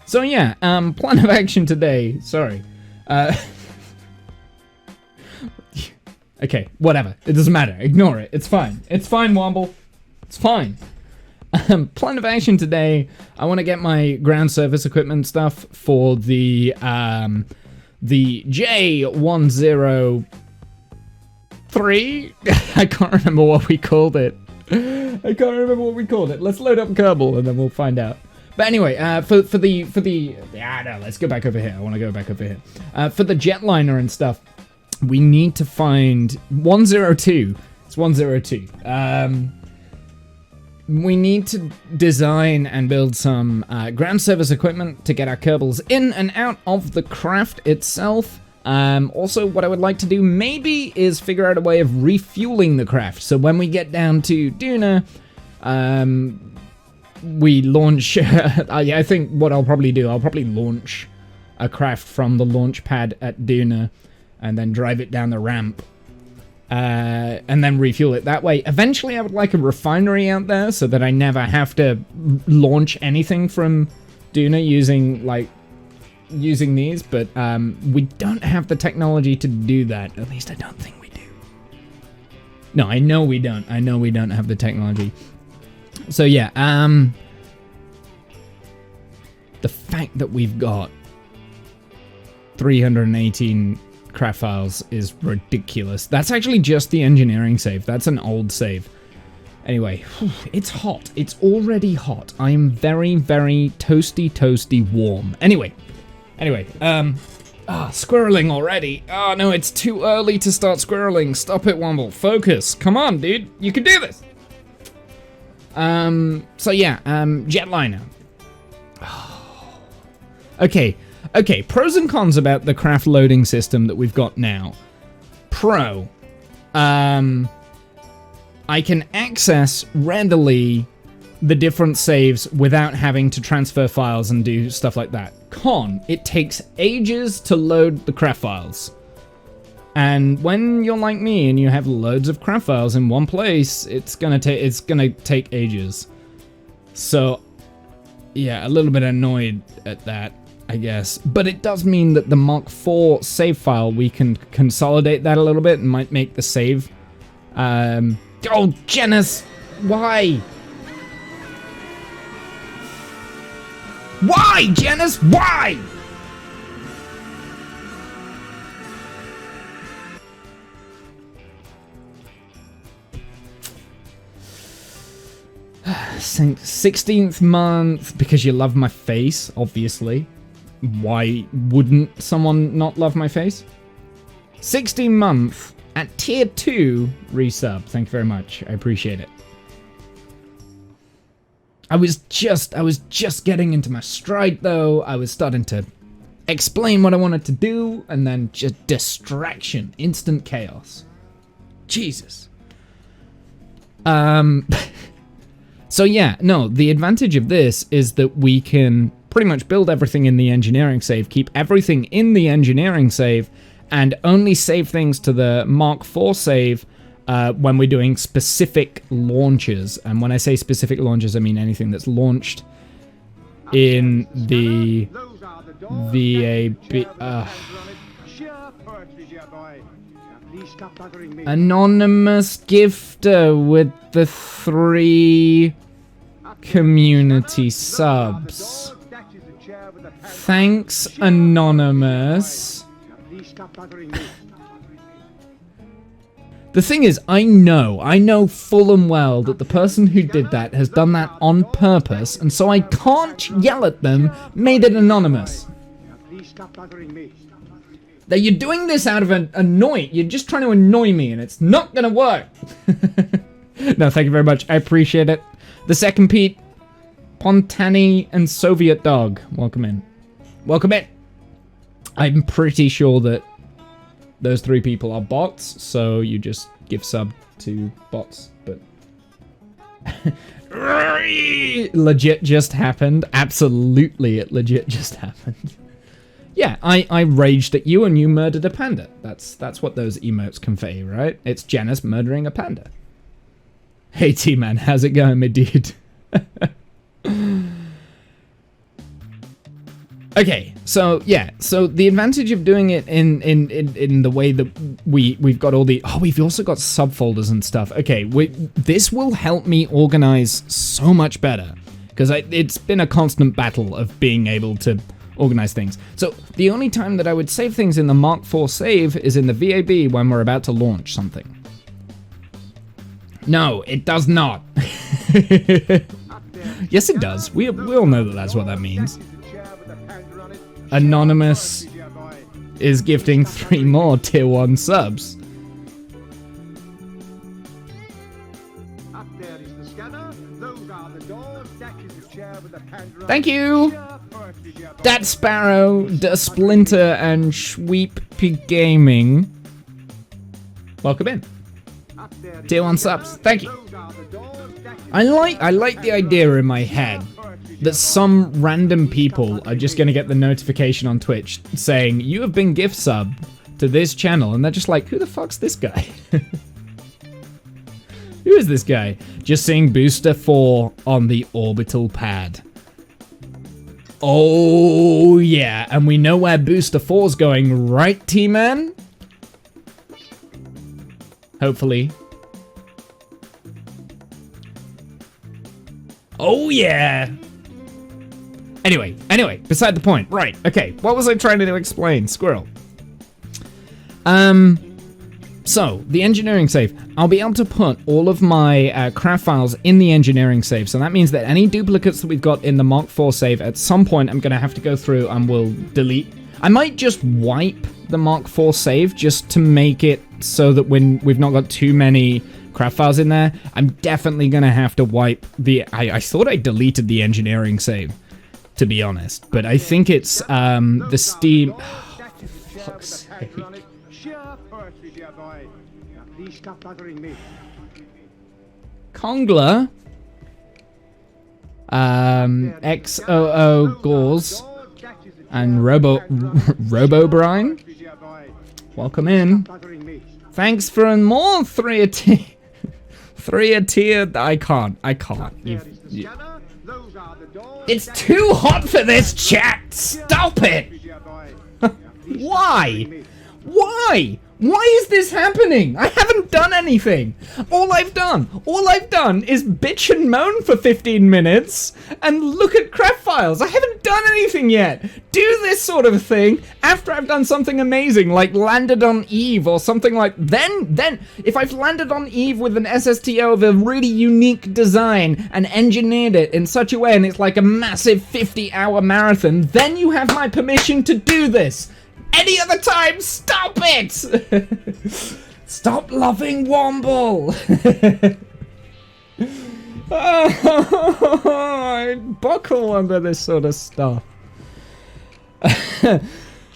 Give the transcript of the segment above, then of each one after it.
So yeah, plan of action today. Sorry. Okay, whatever. It doesn't matter. Ignore it. It's fine. It's fine, Womble. It's fine. Plan of action today. I want to get my ground service equipment stuff for the J103. I can't remember what we called it. Let's load up Kerbal and then we'll find out. But anyway, let's go back over here. I want to go back over here. For the jetliner and stuff, we need to find 102. It's 102. We need to design and build some ground service equipment to get our Kerbals in and out of the craft itself. Also, what I would like to do maybe is figure out a way of refueling the craft. So when we get down to Duna, we launch. I think what I'll probably do, I'll probably launch a craft from the launch pad at Duna and then drive it down the ramp. And then refuel it that way. Eventually, I would like a refinery out there so that I never have to launch anything from Duna using these, but we don't have the technology to do that. At least I don't think we do. No, I know we don't. I know we don't have the technology. So yeah, the fact that we've got 318 craft files is ridiculous. That's actually just the engineering save. That's an old save. Anyway, it's hot. It's already hot. I am very, very toasty warm. Anyway, squirreling already. Oh no, it's too early to start squirreling. Stop it, Womble. Focus. Come on, dude. You can do this. So yeah, jetliner. Okay, pros and cons about the craft loading system that we've got now. Pro, I can access readily the different saves without having to transfer files and do stuff like that. Con, it takes ages to load the craft files. And when you're like me and you have loads of craft files in one place, it's gonna take ages. So yeah, a little bit annoyed at that, I guess. But it does mean that the Mk4 save file, we can consolidate that a little bit and might make the save. Oh, Janice! Why? Why, Janice? Why? Saint 16th month, because you love my face, obviously. Why wouldn't someone not love my face? 16 month at tier 2 resub. Thank you very much. I appreciate it. I was just getting into my stride though. I was starting to explain what I wanted to do and then just distraction, instant chaos. Jesus. So yeah, no, the advantage of this is that we can pretty much build everything in the engineering save, keep everything in the engineering save, and only save things to the Mk4 save when we're doing specific launches. And when I say specific launches, I mean anything that's launched in the VAB. Anonymous gifter with the 3 community subs. Thanks, Anonymous. The thing is, I know full and well that the person who did that has done that on purpose, and so I can't yell at them, made it anonymous. That you're doing this out of you're just trying to annoy me, and it's not gonna work. No, thank you very much. I appreciate it. The second Pete, Pontani, and Soviet Dog. Welcome in. Welcome in. I'm pretty sure that those 3 people are bots, so you just give sub to bots, but... Legit just happened. Absolutely, it legit just happened. Yeah, I raged at you and you murdered a panda. That's what those emotes convey, right? It's Janice murdering a panda. Hey T-Man, how's it going, my dude? Okay, so yeah, so the advantage of doing it in the way that we've got all the we've also got subfolders and stuff. Okay, this will help me organize so much better because it's been a constant battle of being able to organize things. So the only time that I would save things in the Mk4 save is in the VAB when we're about to launch something. No, it does not. Yes, it does. We all know that that's what that means. Anonymous is gifting 3 more tier 1 subs. Thank you! Dat Sparrow, Da Splinter, and Schweep Gaming. Welcome in. Tier 1 subs. Thank you. I like the idea in my head that some random people are just going to get the notification on Twitch saying, you have been gift subbed to this channel, and they're just like, who the fuck's this guy? Who is this guy? Just seeing Booster 4 on the orbital pad. Oh yeah, and we know where Booster 4's going, right, T-Man? Hopefully. Oh yeah! Anyway, beside the point. Right, okay, what was I trying to explain? Squirrel. So, the engineering save. I'll be able to put all of my craft files in the engineering save, so that means that any duplicates that we've got in the Mk4 save, at some point I'm going to have to go through and we'll delete. I might just wipe the Mk4 save just to make it so that when we've not got too many craft files in there, I'm definitely going to have to wipe the... I thought I deleted the engineering save, to be honest, but I think it's the Steam... Oh, for fuck's sake. Kongler, XOO Gauze, and Robo Brine. Welcome in. Thanks for more 3 a tier. 3 a tier. I can't. It's too hot for this chat. Stop it. Why? Why is this happening? I haven't done anything. All I've done is bitch and moan for 15 minutes and look at craft files. I haven't done anything yet. Do this sort of thing after I've done something amazing, like landed on Eve or something like. Then if I've landed on Eve with an SSTO of a really unique design and engineered it in such a way, and it's like a massive 50-hour marathon, then you have my permission to do this. Any other time, stop it! Stop loving Womble! I buckle under this sort of stuff.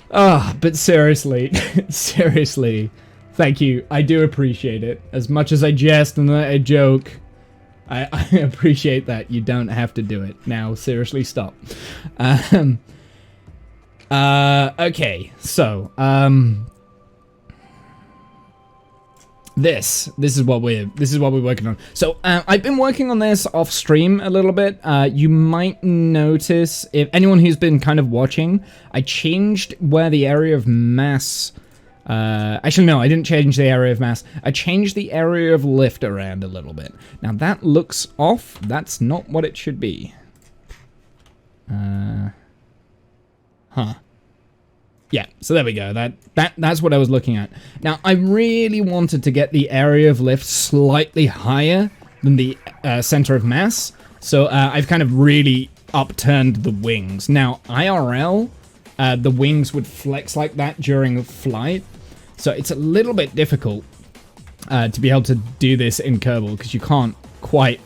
But seriously, thank you. I do appreciate it. As much as I jest and I joke, I appreciate that. You don't have to do it. Now, seriously, stop. Okay, so, this is what we're working on. So, I've been working on this off stream a little bit. You might notice, if anyone who's been kind of watching, I changed where the area of mass, actually no, I didn't change the area of mass. I changed the area of lift around a little bit. Now that looks off. That's not what it should be. Yeah, so there we go. That's what I was looking at. Now, I really wanted to get the area of lift slightly higher than the center of mass, so I've kind of really upturned the wings. Now, IRL, the wings would flex like that during flight, so it's a little bit difficult to be able to do this in Kerbal, because you can't quite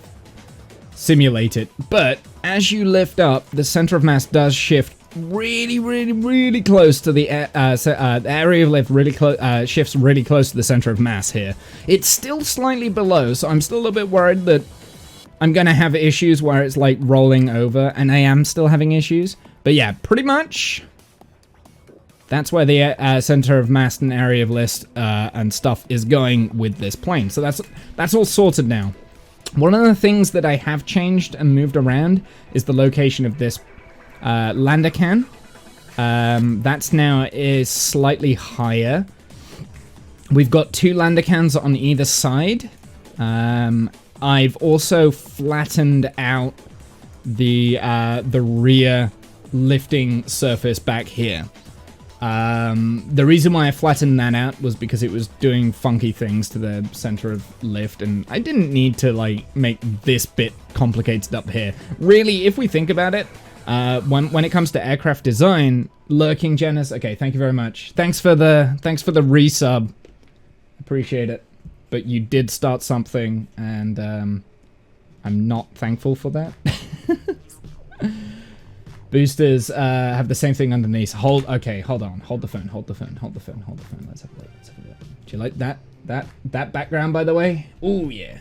simulate it. But as you lift up, the center of mass does shift really close to the area of lift. Shifts really close to the center of mass here. It's still slightly below, so I'm still a little bit worried that I'm gonna have issues where it's like rolling over, and I am still having issues. But yeah, pretty much that's where the center of mass and area of lift and stuff is going with this plane. So that's all sorted now. One of the things that I have changed and moved around is the location of this lander can. That's now is slightly higher. We've got 2 lander cans on either side. I've also flattened out the rear lifting surface back here. The reason why I flattened that out was because it was doing funky things to the center of lift, and I didn't need to like make this bit complicated up here. Really, if we think about it, when it comes to aircraft design, Lurking Janice, okay, thank you very much. Thanks for the resub. Appreciate it. But you did start something, and I'm not thankful for that. Boosters have the same thing underneath. Okay, hold on. Hold the phone. Let's have a look. Do you like that background, by the way? Oh yeah.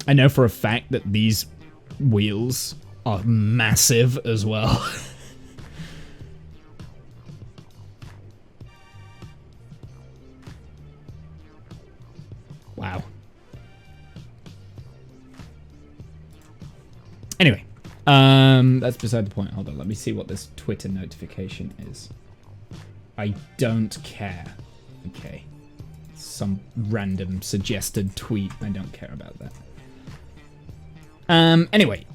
I know for a fact that these wheels are massive as well. Wow. Anyway, that's beside the point. Hold on, let me see what this Twitter notification is. I don't care. Okay. Some random suggested tweet. I don't care about that. Anyway.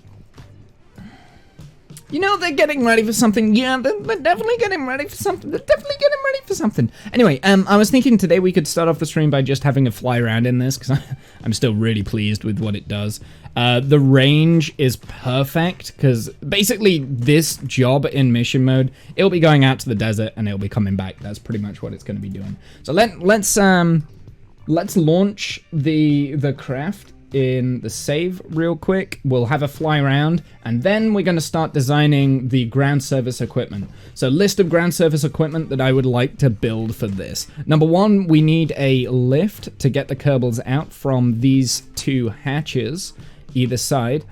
You know, they're getting ready for something. Yeah, they're definitely getting ready for something. Anyway, I was thinking today we could start off the stream by just having a fly around in this, because I'm still really pleased with what it does. The range is perfect, because basically this job in mission mode, it'll be going out to the desert and it'll be coming back. That's pretty much what it's going to be doing. So let's launch the craft in the save real quick. We'll have a fly around, and then we're going to start designing the ground service equipment. So list of ground service equipment that I would like to build for this. Number 1, we need a lift to get the Kerbals out from these 2 hatches either side.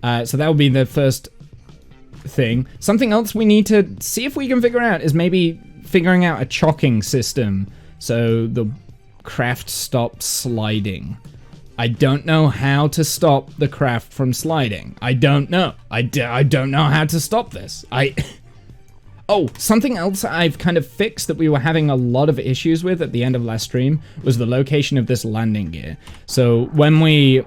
So that will be the first thing. Something else we need to see if we can figure out is maybe figuring out a chocking system so the craft stops sliding. I don't know how to stop the craft from sliding. I don't know. I don't know how to stop this. Oh, something else I've kind of fixed that we were having a lot of issues with at the end of last stream was the location of this landing gear. So we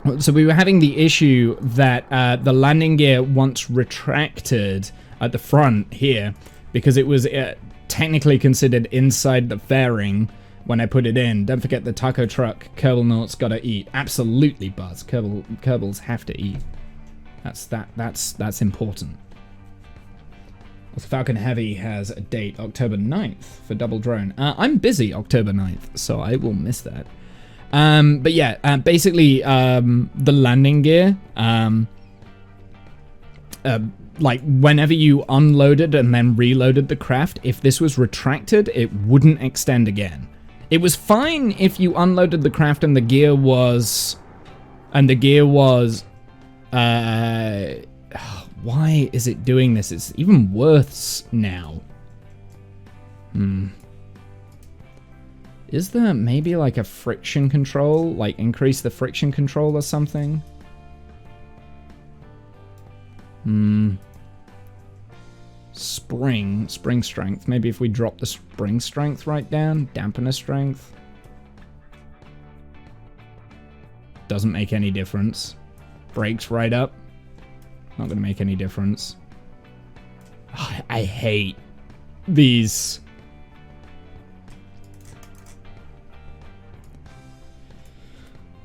were having the issue that the landing gear once retracted at the front here because it was technically considered inside the fairing. When I put it in, don't forget the taco truck. Kerbal gotta eat. Absolutely, Buzz. Kerbals have to eat. That's important. Also, Falcon Heavy has a date, October 9th for Double Drone. I'm busy October 9th, so I will miss that. But yeah, basically, the landing gear, like whenever you unloaded and then reloaded the craft, if this was retracted, it wouldn't extend again. It was fine if you unloaded the craft and the gear was... why is it doing this? It's even worse now. Is there maybe like a friction control? Like increase the friction control or something? Spring strength. Maybe if we drop the spring strength right down, dampener strength. Doesn't make any difference. Brakes right up. Not gonna make any difference. I hate these.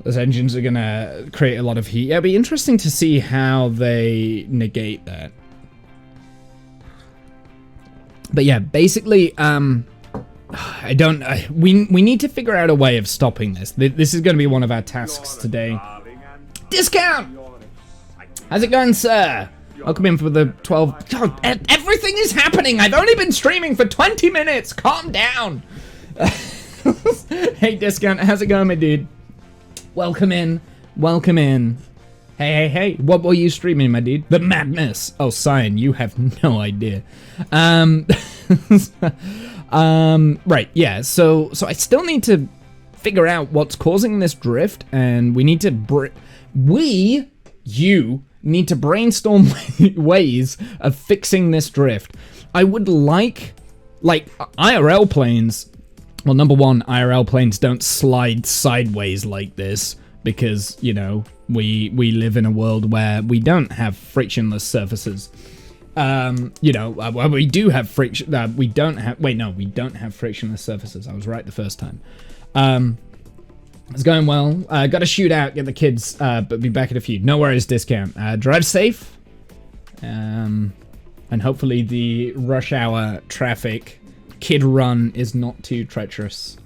Those engines are gonna create a lot of heat. Yeah, it'll be interesting to see how they negate that. But yeah, basically, we need to figure out a way of stopping this. This is going to be one of our tasks today. Discount! How's it going, sir? Welcome in for the 12... God, everything is happening! I've only been streaming for 20 minutes! Calm down! Hey, Discount, how's it going, my dude? Welcome in. Welcome in. Hey. What were you streaming, my dude? The madness. Oh, Cyan, you have no idea. Right, yeah, so I still need to figure out what's causing this drift, and we need to... You need to brainstorm ways of fixing this drift. I would like IRL planes. Well, number one, IRL planes don't slide sideways like this because, you know, we live in a world where we don't have frictionless surfaces. You know, well, we do have friction. We don't have. Wait, no, we don't have frictionless surfaces. I was right the first time. It's going well. Got to shoot out, get the kids, but be back in a few. No worries, Discount. Drive safe. And hopefully the rush hour traffic kid run is not too treacherous.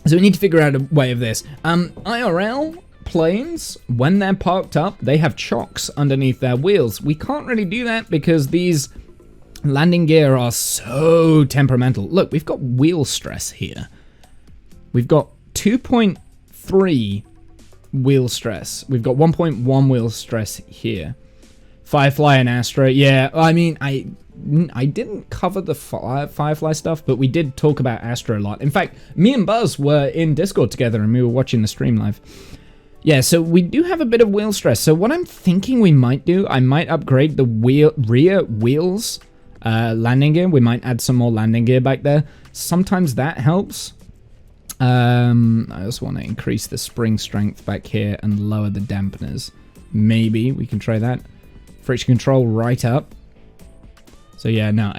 So we need to figure out a way of this. IRL planes, when they're parked up, they have chocks underneath their wheels. We can't really do that because these landing gear are so temperamental. Look, we've got wheel stress here. We've got 2.3 wheel stress. We've got 1.1 wheel stress here. Firefly and Astra. Yeah, I mean, I didn't cover the Firefly stuff, but we did talk about Astra a lot. In fact, me and Buzz were in Discord together and we were watching the stream live. Yeah, so we do have a bit of wheel stress. So what I'm thinking we might do, I might upgrade the rear wheels landing gear. We might add some more landing gear back there. Sometimes that helps. I also want to increase the spring strength back here and lower the dampeners. Maybe we can try that. Friction control right up. So yeah, no.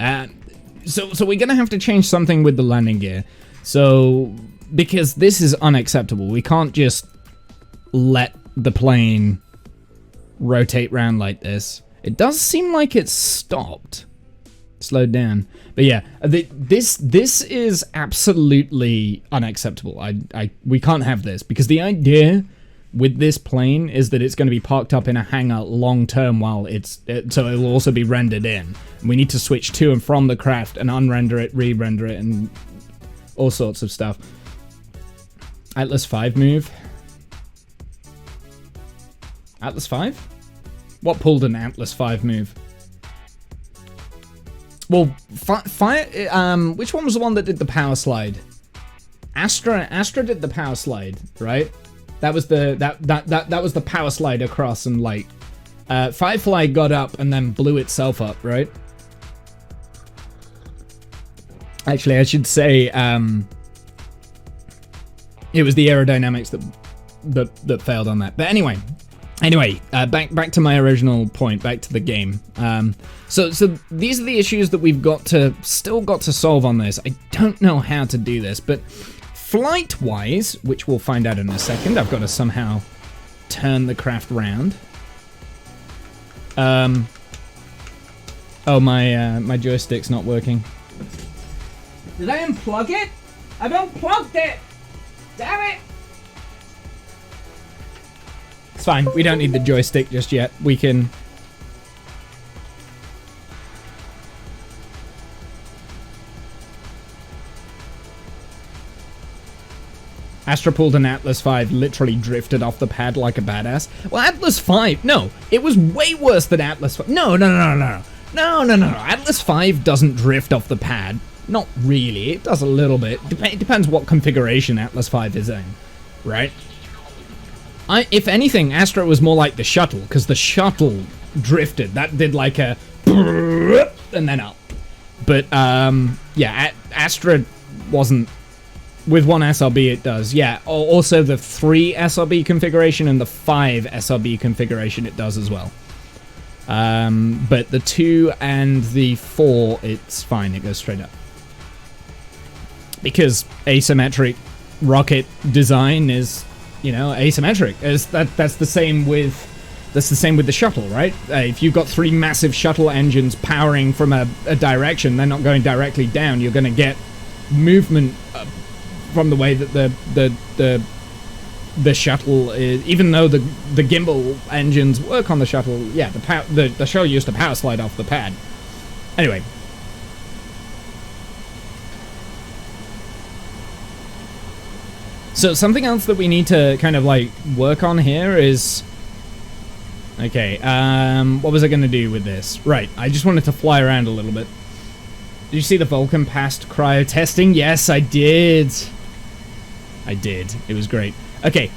So we're gonna have to change something with the landing gear. So because this is unacceptable, we can't just let the plane rotate round like this. It does seem like it's stopped. Slowed down. But yeah, this is absolutely unacceptable. We can't have this because the idea with this plane is that it's going to be parked up in a hangar long term while so it will also be rendered in. We need to switch to and from the craft and unrender it, re-render it, and all sorts of stuff. Atlas 5 move. Atlas 5? What pulled an Atlas 5 move? Well, which one was the one that did the power slide? Astra did the power slide, right? That was the that was the power slide across and light. Firefly got up and then blew itself up, right? Actually, I should say it was the aerodynamics that failed on that. But anyway, back to my original point, back to the game. So these are the issues that we've still got to solve on this. I don't know how to do this, but flight-wise, which we'll find out in a second, I've got to somehow turn the craft round. Oh, my joystick's not working. Did I unplug it? I've unplugged it! Damn it! It's fine, we don't need the joystick just yet. We can... Astra pulled an Atlas 5, literally drifted off the pad like a badass. Well, Atlas 5, no, it was way worse than Atlas 5. No. Atlas 5 doesn't drift off the pad. Not really, it does a little bit. It depends what configuration Atlas 5 is in, right? If anything, Astra was more like the shuttle, because the shuttle drifted. That did like a... and then up. But, yeah, Astra wasn't... With one SRB it does, yeah. Also the 3 SRB configuration and the 5 SRB configuration it does as well. But the 2 and the 4, it's fine, it goes straight up. Because asymmetric rocket design is, you know, asymmetric. That's the same with the shuttle, right? If you've got 3 massive shuttle engines powering from a direction, they're not going directly down. You're going to get movement from the way that the the shuttle is, even though the gimbal engines work on the shuttle, yeah, the shuttle used to power slide off the pad. Anyway. So something else that we need to kind of like work on here is, okay, what was I going to do with this? Right, I just wanted to fly around a little bit. Did you see the Vulcan passed cryo testing? Yes, I did. I did. It was great. Okay,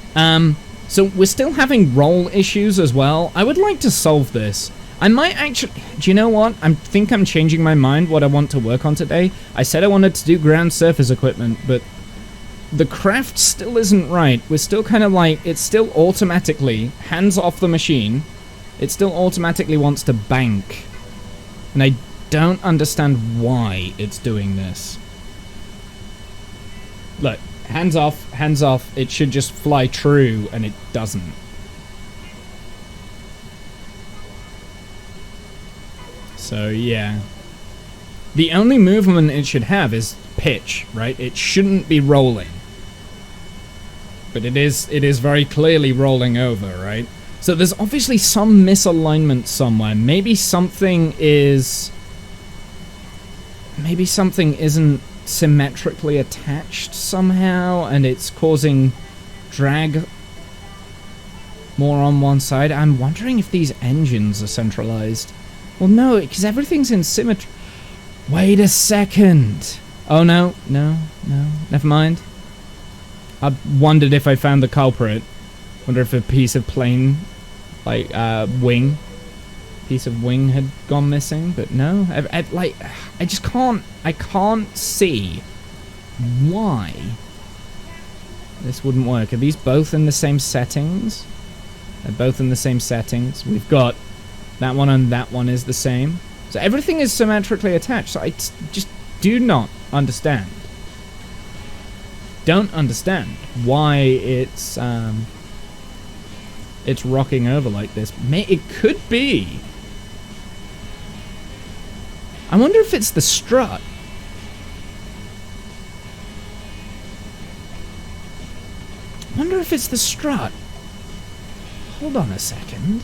so we're still having roll issues as well. I would like to solve this. I might actually... Do you know what? I think I'm changing my mind what I want to work on today. I said I wanted to do ground surface equipment, but the craft still isn't right. We're still kind of like... It's still automatically, hands off the machine, it still automatically wants to bank. And I don't understand why it's doing this. Look. Hands off, it should just fly true, and it doesn't. So, yeah. The only movement it should have is pitch, right? It shouldn't be rolling. But it is very clearly rolling over, right? So there's obviously some misalignment somewhere. Maybe something isn't symmetrically attached somehow, and it's causing drag more on one side. I'm wondering if these engines are centralized. Well, no, because everything's in symmetry. Wait a second. Oh, no, never mind. I wondered if I found the culprit. Wonder if a piece of plane, like, piece of wing had gone missing, but no. I just can't see why this wouldn't work. Are these both in the same settings? They're both in the same settings. We've got that one and that one is the same. So everything is symmetrically attached. So I just do not understand. Don't understand why it's rocking over like this. It could be. I wonder if it's the strut. I wonder if it's the strut. Hold on a second.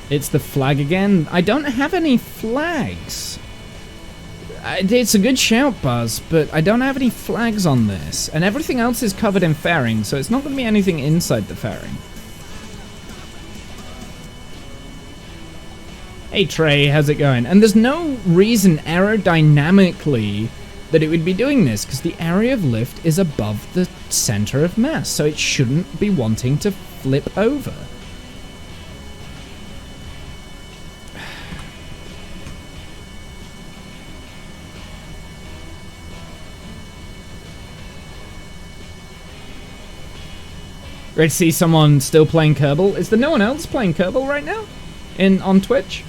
It's the flag again. I don't have any flags. It's a good shout, Buzz, but I don't have any flags on this. And everything else is covered in fairing, so it's not going to be anything inside the fairing. Hey Trey, how's it going? And there's no reason aerodynamically that it would be doing this, because the area of lift is above the center of mass, so it shouldn't be wanting to flip over. Ready to see someone still playing Kerbal? Is there no one else playing Kerbal right now? On Twitch?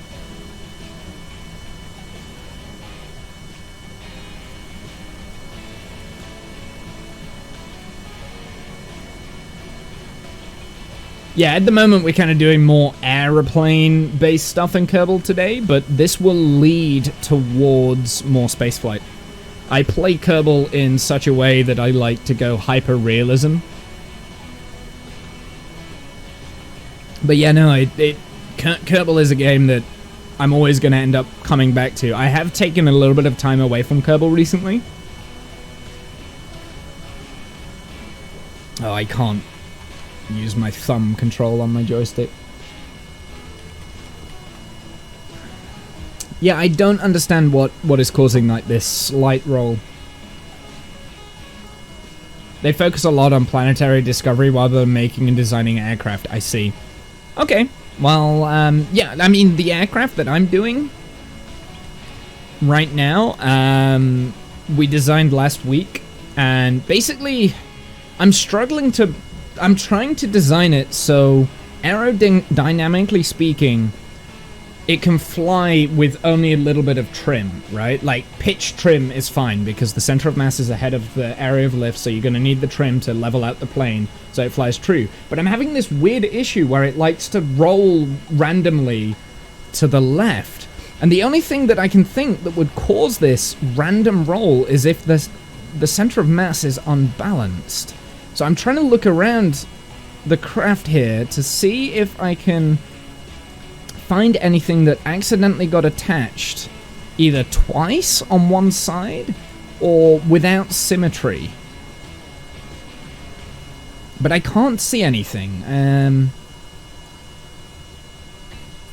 Yeah, at the moment we're kind of doing more aeroplane-based stuff in Kerbal today, but this will lead towards more spaceflight. I play Kerbal in such a way that I like to go hyper-realism. But yeah, no, Kerbal is a game that I'm always going to end up coming back to. I have taken a little bit of time away from Kerbal recently. Oh, I can't use my thumb control on my joystick. Yeah, I don't understand what is causing like this slight roll. They focus a lot on planetary discovery rather than making and designing aircraft, I see. Okay, well, yeah, I mean, the aircraft that I'm doing right now, we designed last week, and basically, I'm trying to design it so, aerodynamically speaking, it can fly with only a little bit of trim, right? Like, pitch trim is fine because the center of mass is ahead of the area of lift, so you're going to need the trim to level out the plane so it flies true. But I'm having this weird issue where it likes to roll randomly to the left. And the only thing that I can think that would cause this random roll is if the center of mass is unbalanced. So I'm trying to look around the craft here to see if I can find anything that accidentally got attached either twice on one side or without symmetry. But I can't see anything.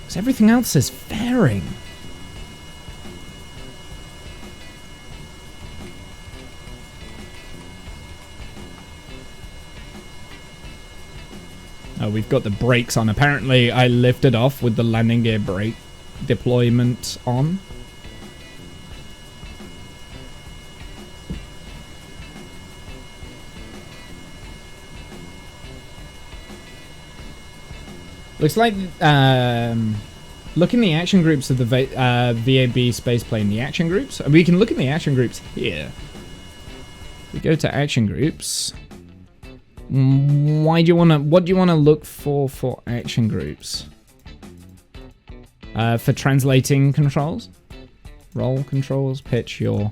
'Cause everything else is fairing. Oh, we've got the brakes on. Apparently, I lifted off with the landing gear brake deployment on. Looks like, look in the action groups of the VAB spaceplane. The action groups? We can look in the action groups here. We go to action groups. What do you want to look for action groups? For translating controls? Roll controls, pitch, your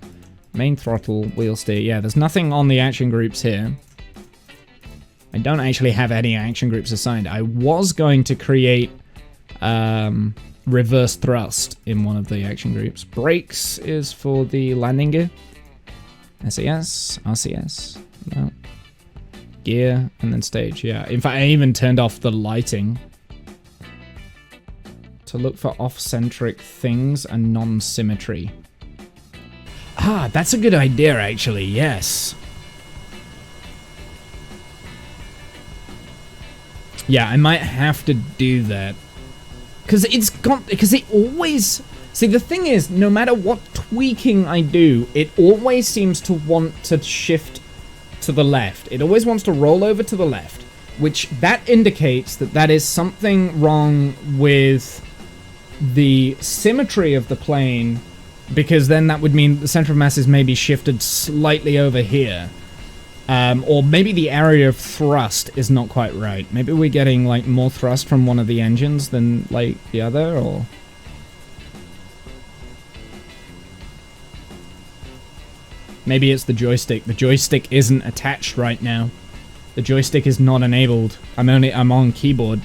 main throttle, wheel steer. Yeah, there's nothing on the action groups here. I don't actually have any action groups assigned. I was going to create reverse thrust in one of the action groups. Brakes is for the landing gear. SAS, RCS, no. Gear, and then stage, yeah. In fact, I even turned off the lighting to look for off-centric things and non-symmetry. Ah, that's a good idea, actually, yes. Yeah, I might have to do that. Because it always... See, the thing is, no matter what tweaking I do, it always seems to want to shift to the left. It always wants to roll over to the left, which that indicates that that is something wrong with the symmetry of the plane, because then that would mean the center of mass is maybe shifted slightly over here. Or maybe the area of thrust is not quite right. Maybe we're getting like more thrust from one of the engines than like the other, or... Maybe it's the joystick. The joystick isn't attached right now. The joystick is not enabled. I'm on keyboard.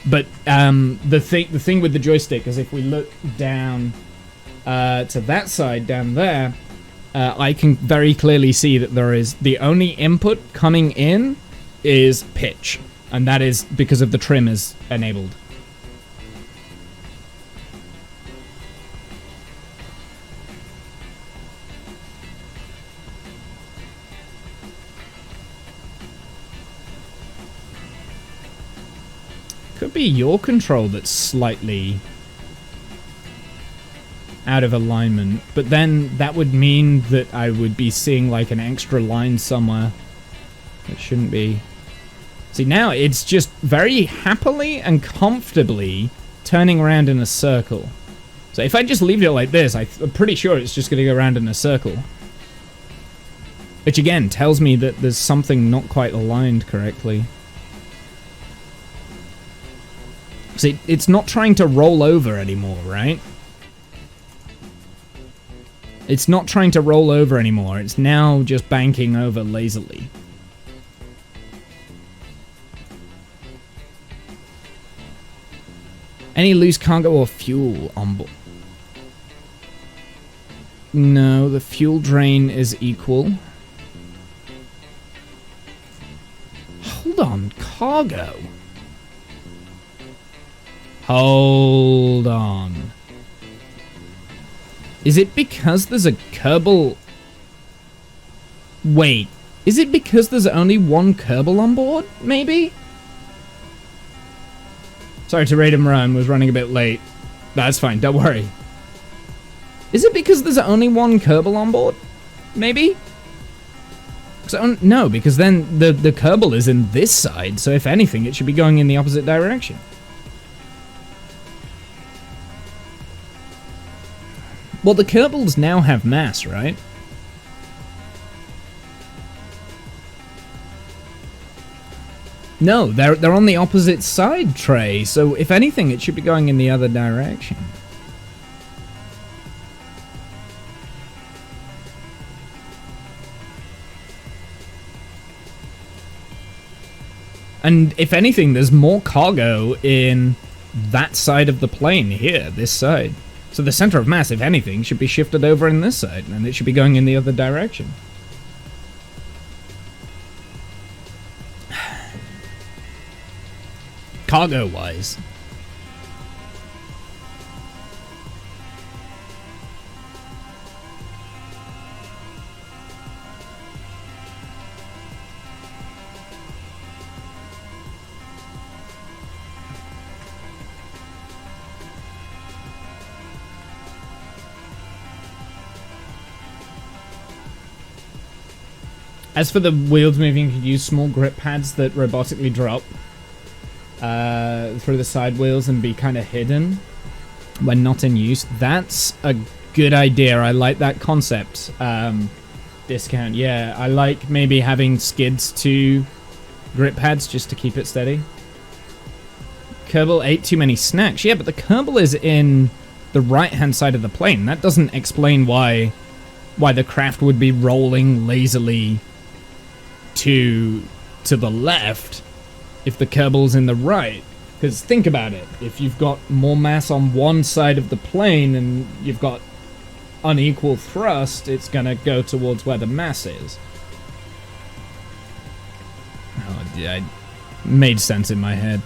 But the thing with the joystick is if we look down to that side down there, I can very clearly see that there is the only input coming in is pitch, and that is because of the trim is enabled. Could be your control that's slightly out of alignment, but then that would mean that I would be seeing like an extra line somewhere that shouldn't be. See, now it's just very happily and comfortably turning around in a circle. So if I just leave it like this, I'm pretty sure it's just going to go around in a circle. Which again tells me that there's something not quite aligned correctly. See, it's not trying to roll over anymore, right? It's not trying to roll over anymore. It's now just banking over lazily. Any loose cargo or fuel on board? No, the fuel drain is equal. Hold on, cargo. Hold on. Is it because there's a Kerbal... Wait, is it because there's only one Kerbal on board, maybe? Sorry to rate him run, was running a bit late. That's fine, don't worry. Is it because there's only one Kerbal on board? Maybe? No, because then the Kerbal is in this side, so if anything, it should be going in the opposite direction. Well, the Kerbals now have mass, right? No, they're on the opposite side, Trey. So if anything, it should be going in the other direction. And if anything, there's more cargo in that side of the plane here, this side. So the center of mass, if anything, should be shifted over in this side, and it should be going in the other direction. Cargo-wise. As for the wheels moving, you could use small grip pads that robotically drop through the side wheels and be kind of hidden when not in use. That's a good idea. I like that concept. Discount, yeah. I like maybe having skids to grip pads just to keep it steady. Kerbal ate too many snacks. Yeah, but the Kerbal is in the right-hand side of the plane. That doesn't explain why the craft would be rolling lazily to the left if the Kerbal's in the right. Because think about it, if you've got more mass on one side of the plane and you've got unequal thrust, it's gonna go towards where the mass is. Oh, yeah, it made sense in my head.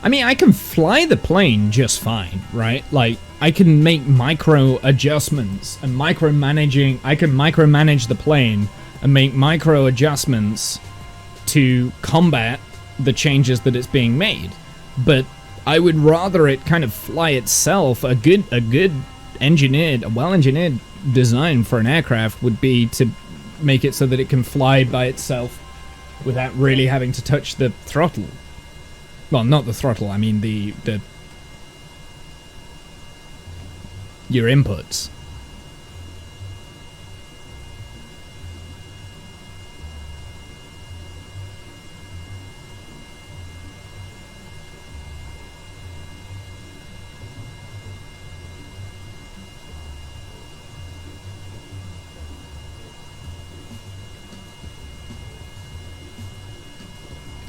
I mean, I can fly the plane just fine, right? Like, I can make micro adjustments and I can micromanage the plane and make micro adjustments to combat the changes that it's being made. But I would rather it kind of fly itself. A well-engineered design for an aircraft would be to make it so that it can fly by itself without really having to touch the throttle. Well, not the throttle, I mean your inputs.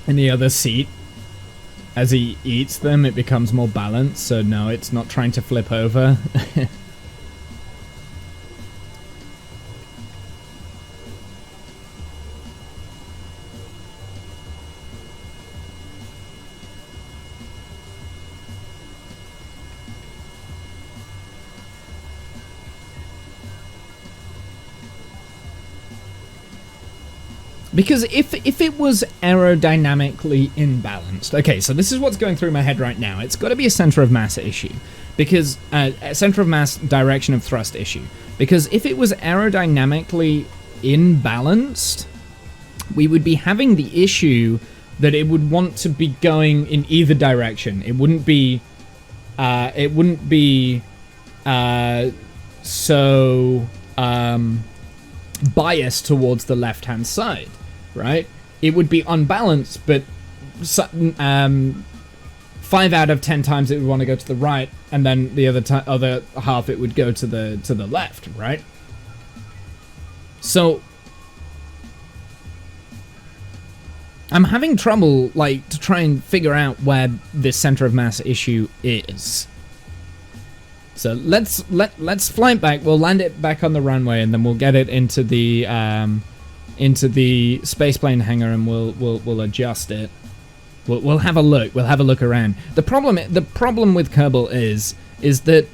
In the other seat, as he eats them, it becomes more balanced, so no, it's not trying to flip over. Because if it was aerodynamically imbalanced... Okay, so this is what's going through my head right now. It's got to be a center of mass issue. Because... a center of mass direction of thrust issue. Because if it was aerodynamically imbalanced, we would be having the issue that it would want to be going in either direction. It wouldn't be... so... biased towards the left-hand side, right? It would be unbalanced, but 5 out of 10 times it would want to go to the right, and then the other half it would go to the left, right? So I'm having trouble, like, to try and figure out where this center of mass issue is. So let's fly it back. We'll land it back on the runway, and then we'll get it into the spaceplane hangar, and we'll adjust it. We'll have a look. We'll have a look around. The problem with Kerbal is that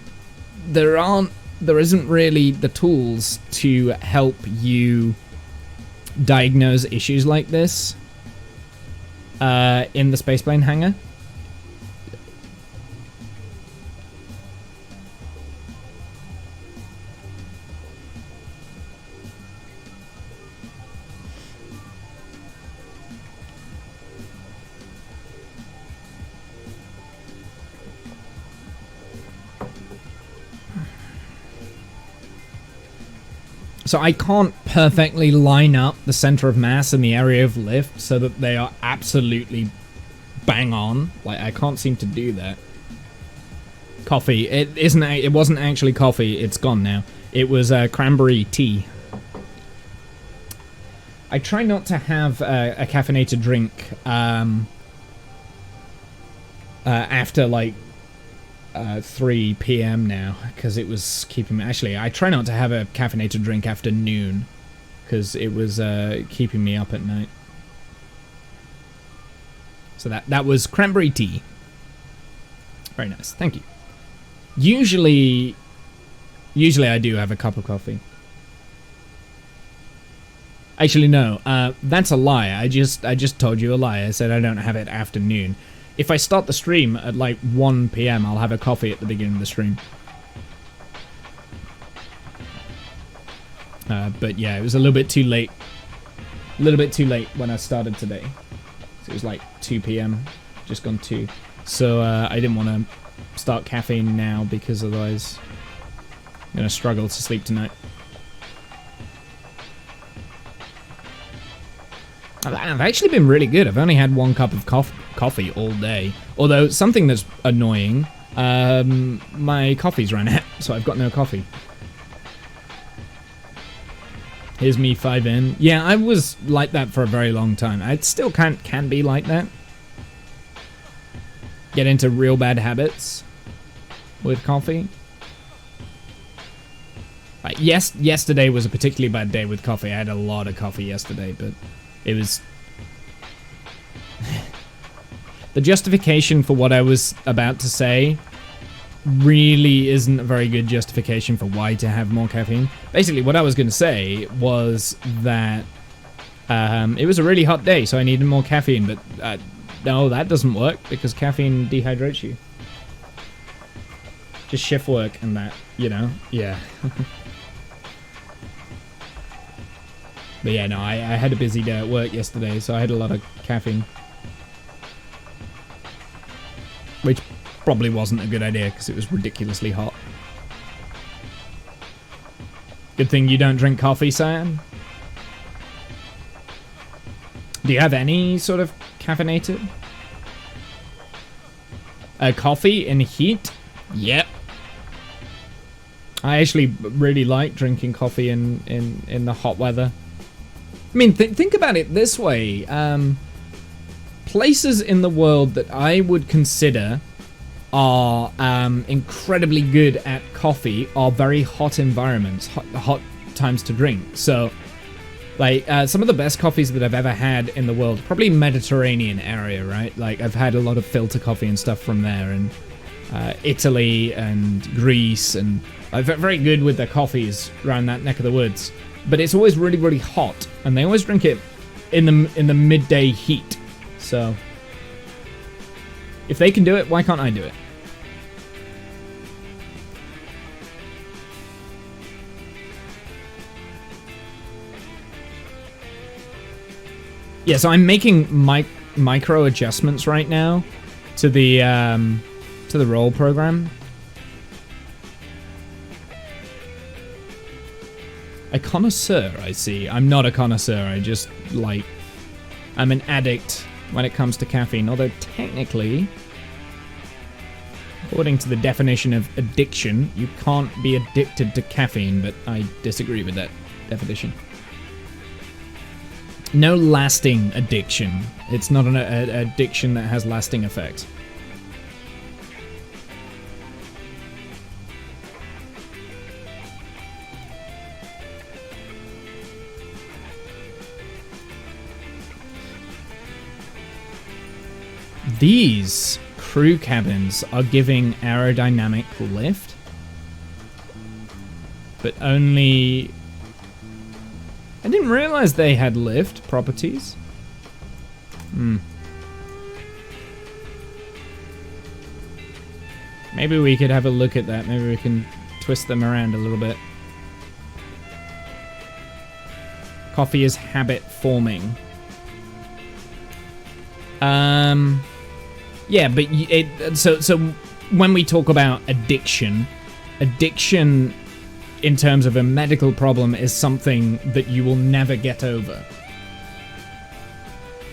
there isn't really the tools to help you diagnose issues like this in the spaceplane hangar. So I can't perfectly line up the center of mass and the area of lift so that they are absolutely bang on. Like, I can't seem to do that. Coffee. It wasn't actually coffee. It's gone now. It was cranberry tea. I try not to have a caffeinated drink after like 3 p.m. now, because it was keeping me... Actually, I try not to have a caffeinated drink after noon, because it was keeping me up at night. So that was cranberry tea. Very nice, thank you. Usually I do have a cup of coffee. Actually, no, that's a lie. I just told you a lie. I said I don't have it after noon. If I start the stream at like 1 p.m, I'll have a coffee at the beginning of the stream. But yeah, it was a little bit too late. A little bit too late when I started today. So it was like 2 p.m, just gone 2. So I didn't want to start caffeine now because otherwise I'm going to struggle to sleep tonight. I've actually been really good. I've only had 1 cup of coffee all day. Although, something that's annoying, my coffee's run out, so I've got no coffee. Here's me 5 in. Yeah, I was like that for a very long time. I still can be like that. Get into real bad habits with coffee. Yesterday was a particularly bad day with coffee. I had a lot of coffee yesterday, but it was... The justification for what I was about to say really isn't a very good justification for why to have more caffeine. Basically, what I was going to say was that it was a really hot day, so I needed more caffeine, but no, that doesn't work because caffeine dehydrates you. Just shift work and that, you know? Yeah. But yeah, no, I had a busy day at work yesterday, so I had a lot of caffeine. Which probably wasn't a good idea, because it was ridiculously hot. Good thing you don't drink coffee, Cyan. Do you have any sort of caffeinated? Coffee in heat? Yep. I actually really like drinking coffee in the hot weather. I mean, think about it this way. Places in the world that I would consider are incredibly good at coffee are very hot environments, hot times to drink. So, like, some of the best coffees that I've ever had in the world, probably Mediterranean area, right? Like, I've had a lot of filter coffee and stuff from there, and Italy and Greece, and I'm very good with their coffees around that neck of the woods. But it's always really, really hot, and they always drink it in the midday heat. So, if they can do it, why can't I do it? Yeah, so I'm making micro adjustments right now to the roll program. A connoisseur, I see. I'm not a connoisseur. I just like... I'm an addict when it comes to caffeine. Although technically, according to the definition of addiction, you can't be addicted to caffeine, but I disagree with that definition. No lasting addiction. It's not an addiction that has lasting effects. These crew cabins are giving aerodynamic lift, but only... I didn't realize they had lift properties. Maybe we could have a look at that. Maybe we can twist them around a little bit. Coffee is habit forming. Yeah, but so when we talk about addiction in terms of a medical problem is something that you will never get over.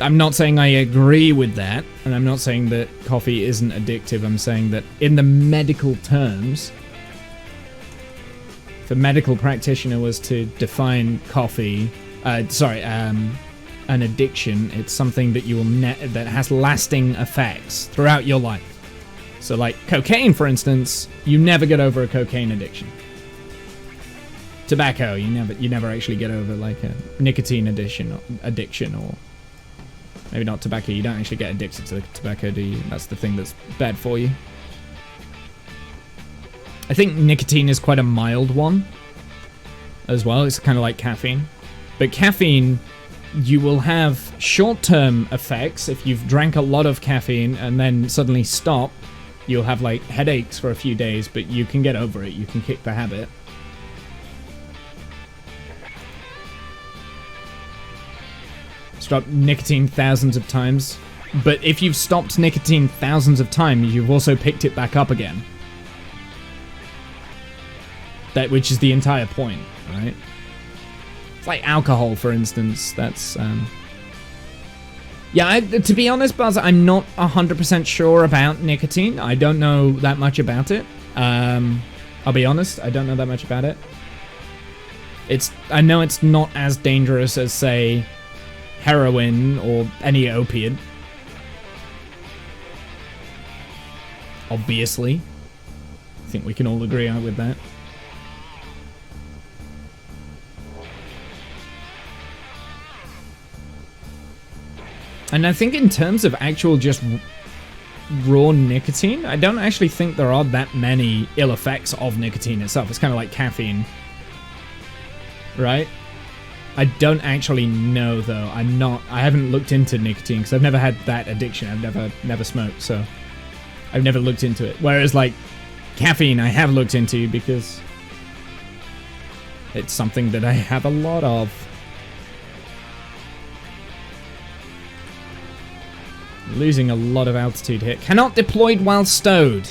I'm not saying I agree with that, and I'm not saying that coffee isn't addictive. I'm saying that in the medical terms, if a medical practitioner was to define coffee, an addiction, it's something that you will that has lasting effects throughout your life. So like cocaine, for instance, you never get over a cocaine addiction. Tobacco, you never actually get over like a nicotine addiction, or maybe not tobacco. You don't actually get addicted to the tobacco, do you? That's the thing that's bad for you. I think nicotine is quite a mild one as well. It's kind of like caffeine. But caffeine, you will have short-term effects. If you've drank a lot of caffeine and then suddenly stop, you'll have like headaches for a few days, but you can get over it. You can kick the habit. Stop nicotine thousands of times. But if you've stopped nicotine thousands of times, you've also picked it back up again. Which is the entire point, right? It's like alcohol, for instance. That's, yeah, to be honest, Buzz, I'm not 100% sure about nicotine. I don't know that much about it. I'll be honest, I don't know that much about it. I know it's not as dangerous as, say, heroin or any opiate. Obviously. I think we can all agree with that. And I think in terms of actual just raw nicotine, I don't actually think there are that many ill effects of nicotine itself. It's kind of like caffeine. Right? I don't actually know, though. I haven't looked into nicotine because I've never had that addiction. I've never smoked, so I've never looked into it. Whereas, like, caffeine I have looked into because it's something that I have a lot of. Losing a lot of altitude here. Cannot deployed while stowed.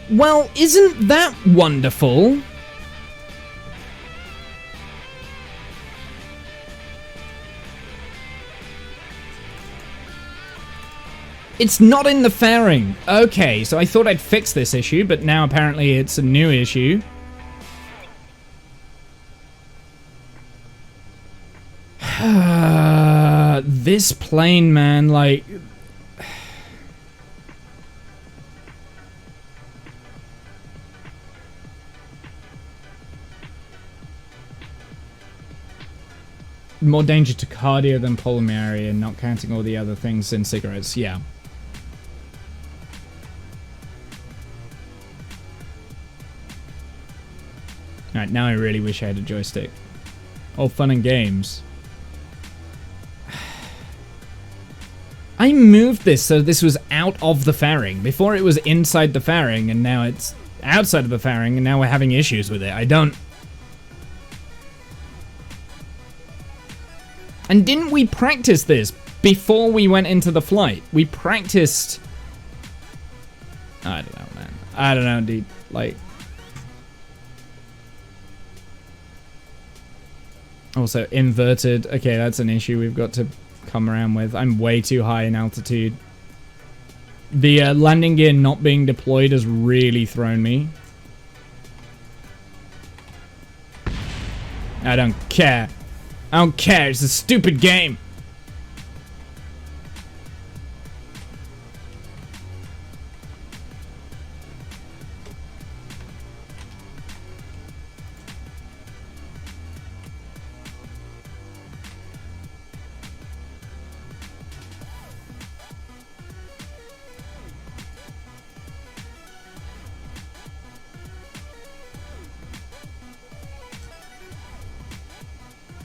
Well, isn't that wonderful? It's not in the fairing. Okay, so I thought I'd fix this issue, but now apparently it's a new issue. This plane, man, like... More danger to cardio than pulmonary, and not counting all the other things in cigarettes, yeah. Alright, now I really wish I had a joystick. All fun and games. I moved this so this was out of the fairing. Before it was inside the fairing, and now it's outside of the fairing, and now we're having issues with it. I don't... And didn't we practice this before we went into the flight? We practiced... I don't know, man. I don't know, dude. Like... Also, inverted. Okay, that's an issue we've got to come around with. I'm way too high in altitude. The landing gear not being deployed has really thrown me. I don't care. I don't care. It's a stupid game.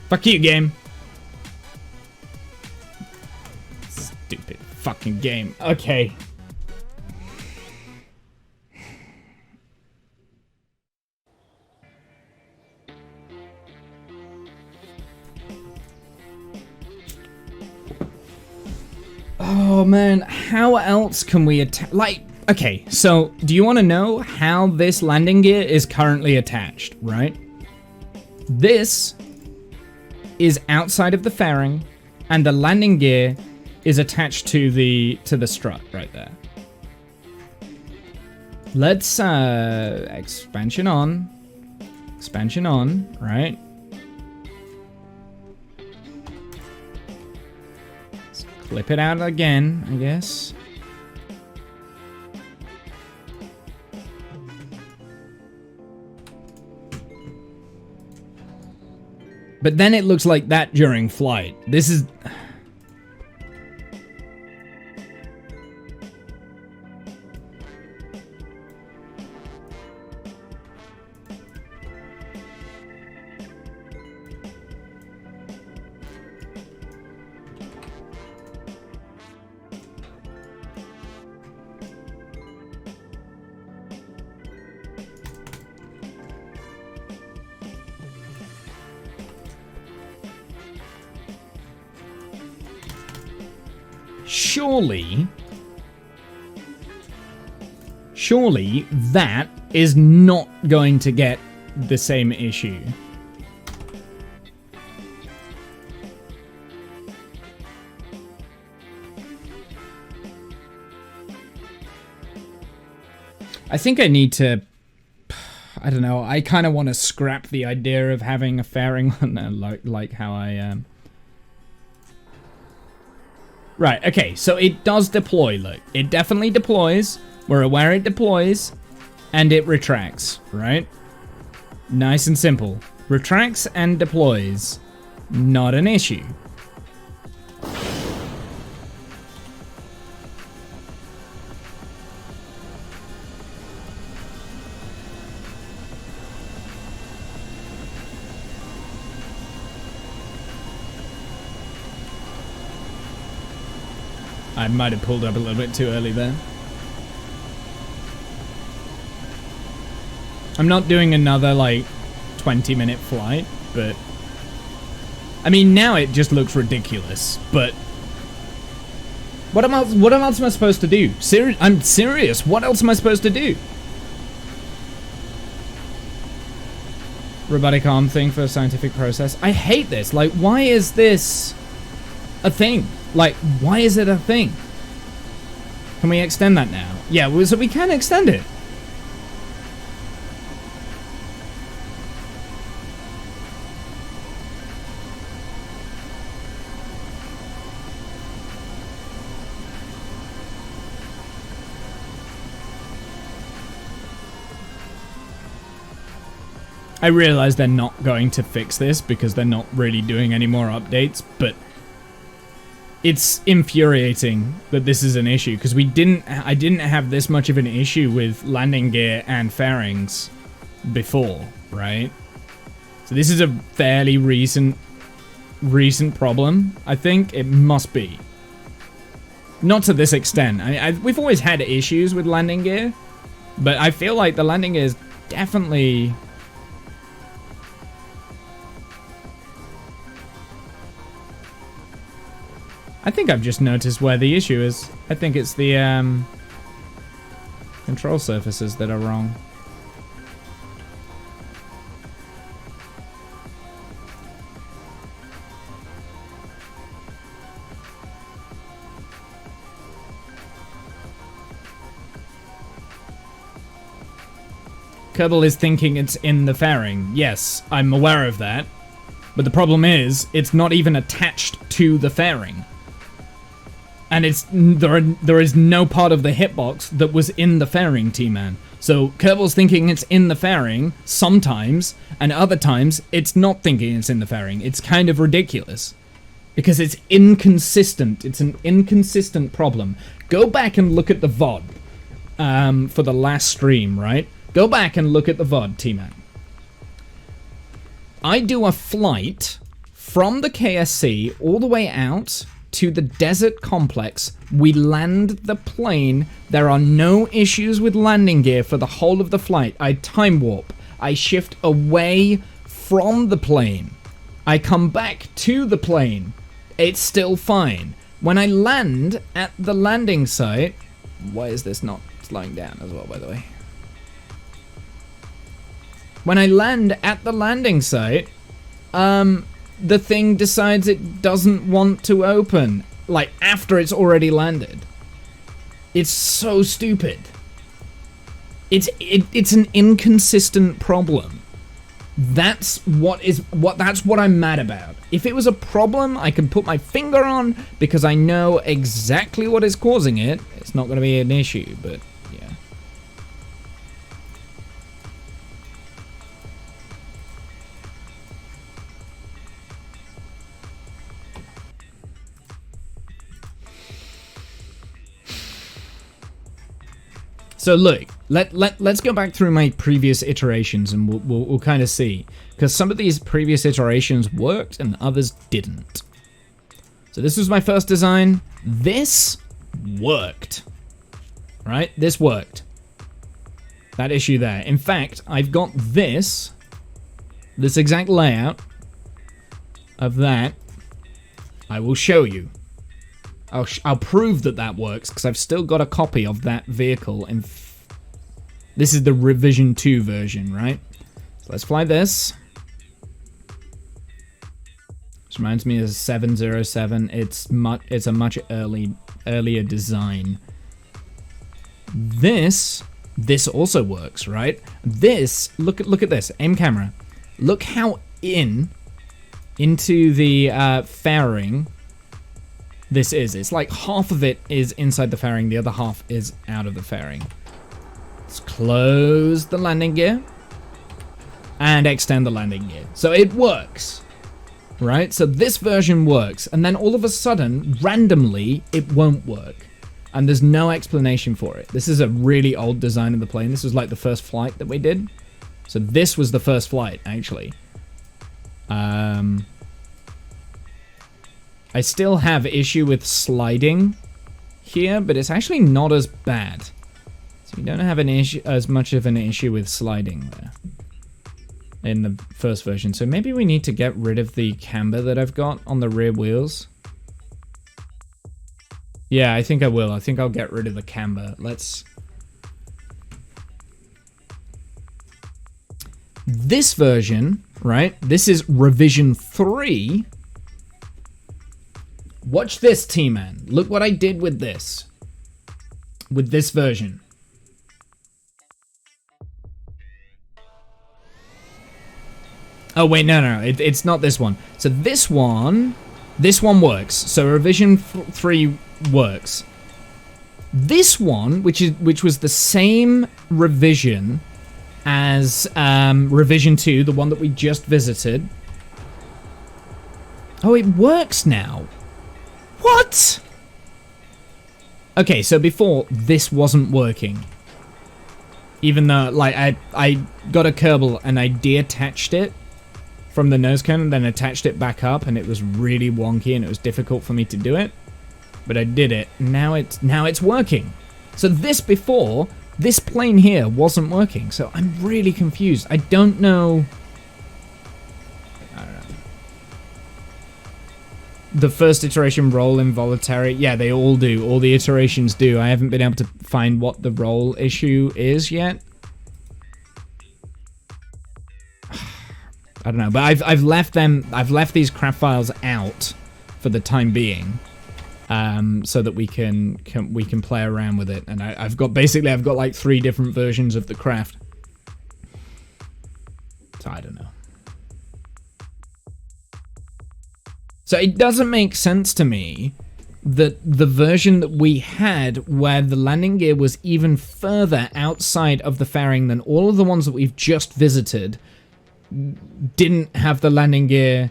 Fuck you, game. Stupid fucking game. Okay. Oh man, how else can we attack? Like, Okay, so do you want to know how this landing gear is currently attached, right? This is outside of the fairing, and the landing gear is attached to the strut right there. Let's expansion on, right? Let's clip it out again, I guess. But then it looks like that during flight. This is... Surely that is not going to get the same issue. I think I need to... I don't know. I kind of want to scrap the idea of having a fairing on there, like how I... Right, okay, so it does deploy, look. It definitely deploys. We're aware it deploys. And it retracts, right? Nice and simple. Retracts and deploys. Not an issue. I might have pulled up a little bit too early there. I'm not doing another, like, 20-minute flight, but... I mean, now it just looks ridiculous, but... What else am I supposed to do? I'm serious, what else am I supposed to do? Robotic arm thing for a scientific process. I hate this, like, why is this a thing? Like, why is it a thing? Can we extend that now? Yeah, so we can extend it. I realize they're not going to fix this because they're not really doing any more updates, but it's infuriating that this is an issue because I didn't have this much of an issue with landing gear and fairings before, right? So this is a fairly recent problem. I think it must be. Not to this extent. We've always had issues with landing gear, but I feel like the landing gear is definitely... I think I've just noticed where the issue is. I think it's the control surfaces that are wrong. Kerbal is thinking it's in the fairing. Yes, I'm aware of that. But the problem is, it's not even attached to the fairing. And there is no part of the hitbox that was in the fairing, T-Man. So Kerbal's thinking it's in the fairing sometimes, and other times it's not thinking it's in the fairing. It's kind of ridiculous. Because it's inconsistent. It's an inconsistent problem. Go back and look at the VOD for the last stream, right? Go back and look at the VOD, T-Man. I do a flight from the KSC all the way out to the desert complex. We land the plane. There are no issues with landing gear for the whole of the flight. I time warp. I shift away from the plane. I come back to the plane. It's still fine. When I land at the landing site, why is this not slowing down as well, by the way. When I land at the landing site, the thing decides it doesn't want to open, like, after it's already landed. It's so stupid. It's an inconsistent problem. That's what I'm mad about. If it was a problem I can put my finger on because I know exactly what is causing it, it's not going to be an issue, but yeah. So look, let's go back through my previous iterations and we'll kind of see, because some of these previous iterations worked and others didn't. So this was my first design. This worked, right? This worked. That issue there. In fact, I've got this exact layout of that. I will show you. I'll prove that works, because I've still got a copy of that vehicle. This is the revision 2 version, right? So let's fly this. This reminds me of 707. It's a much earlier design. This also works, right? This, look at this, aim camera. Look how into the fairing this is. It's like half of it is inside the fairing, the other half is out of the fairing. Let's close the landing gear and extend the landing gear. So it works, right? So this version works, and then all of a sudden, randomly, it won't work. And there's no explanation for it. This is a really old design of the plane. This was like the first flight that we did. So this was the first flight, actually. I still have issue with sliding here, but it's actually not as bad. So you don't have an issue, as much of an issue with sliding there in the first version. So maybe we need to get rid of the camber that I've got on the rear wheels. Yeah, I think I will. I think I'll get rid of the camber. Let's... This version, right? This is revision 3. Watch this, T-Man. Look what I did with this. With this version. Oh, wait, no. It's not this one. So this one works. So revision 3 works. This one, which was the same revision as revision 2, the one that we just visited. Oh, it works now. What? Okay, so before, this wasn't working. Even though, like, I got a Kerbal and I deattached it from the nose cone and then attached it back up, and it was really wonky and it was difficult for me to do it. But I did it. Now it's working. So this before, this plane here wasn't working. So I'm really confused. I don't know. The first iteration roll involuntary. Yeah, they all do. All the iterations do. I haven't been able to find what the roll issue is yet. I don't know, but I've left these craft files out for the time being, so that we can play around with it. And I've got like 3 different versions of the craft. So I don't know. So it doesn't make sense to me that the version that we had, where the landing gear was even further outside of the fairing than all of the ones that we've just visited, didn't have the landing gear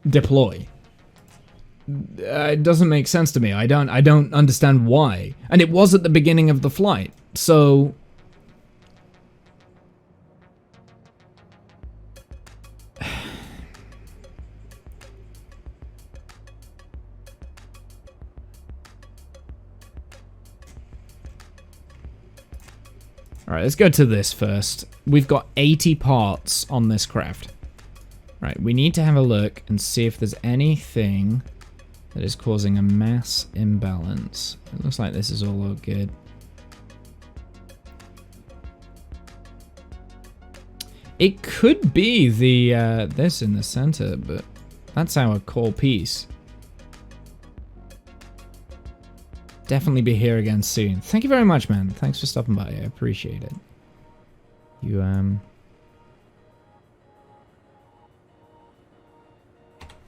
deploy. It doesn't make sense to me. I don't understand why. And it was at the beginning of the flight, so... Alright, let's go to this first. We've got 80 parts on this craft. Right, we need to have a look and see if there's anything that is causing a mass imbalance. It looks like this is all good. It could be the this in the center, but that's our core piece. Definitely be here again soon. Thank you very much, man. Thanks for stopping by. I appreciate it. You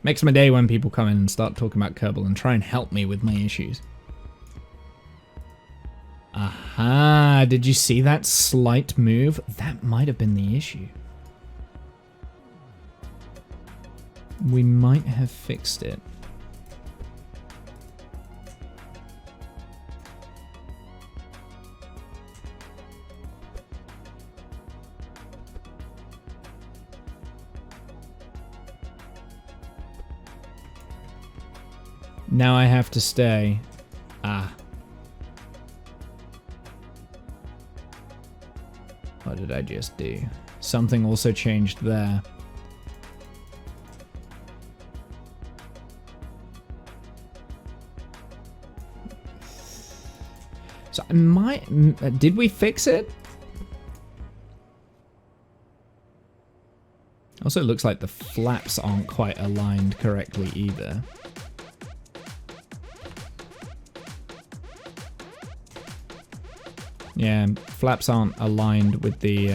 makes my day when people come in and start talking about Kerbal and try and help me with my issues. Aha, did you see that slight move? That might have been the issue. We might have fixed it. Now I have to stay. Ah. What did I just do? Something also changed there. So I might... did we fix it? Also, it looks like the flaps aren't quite aligned correctly either. Yeah, flaps aren't aligned with the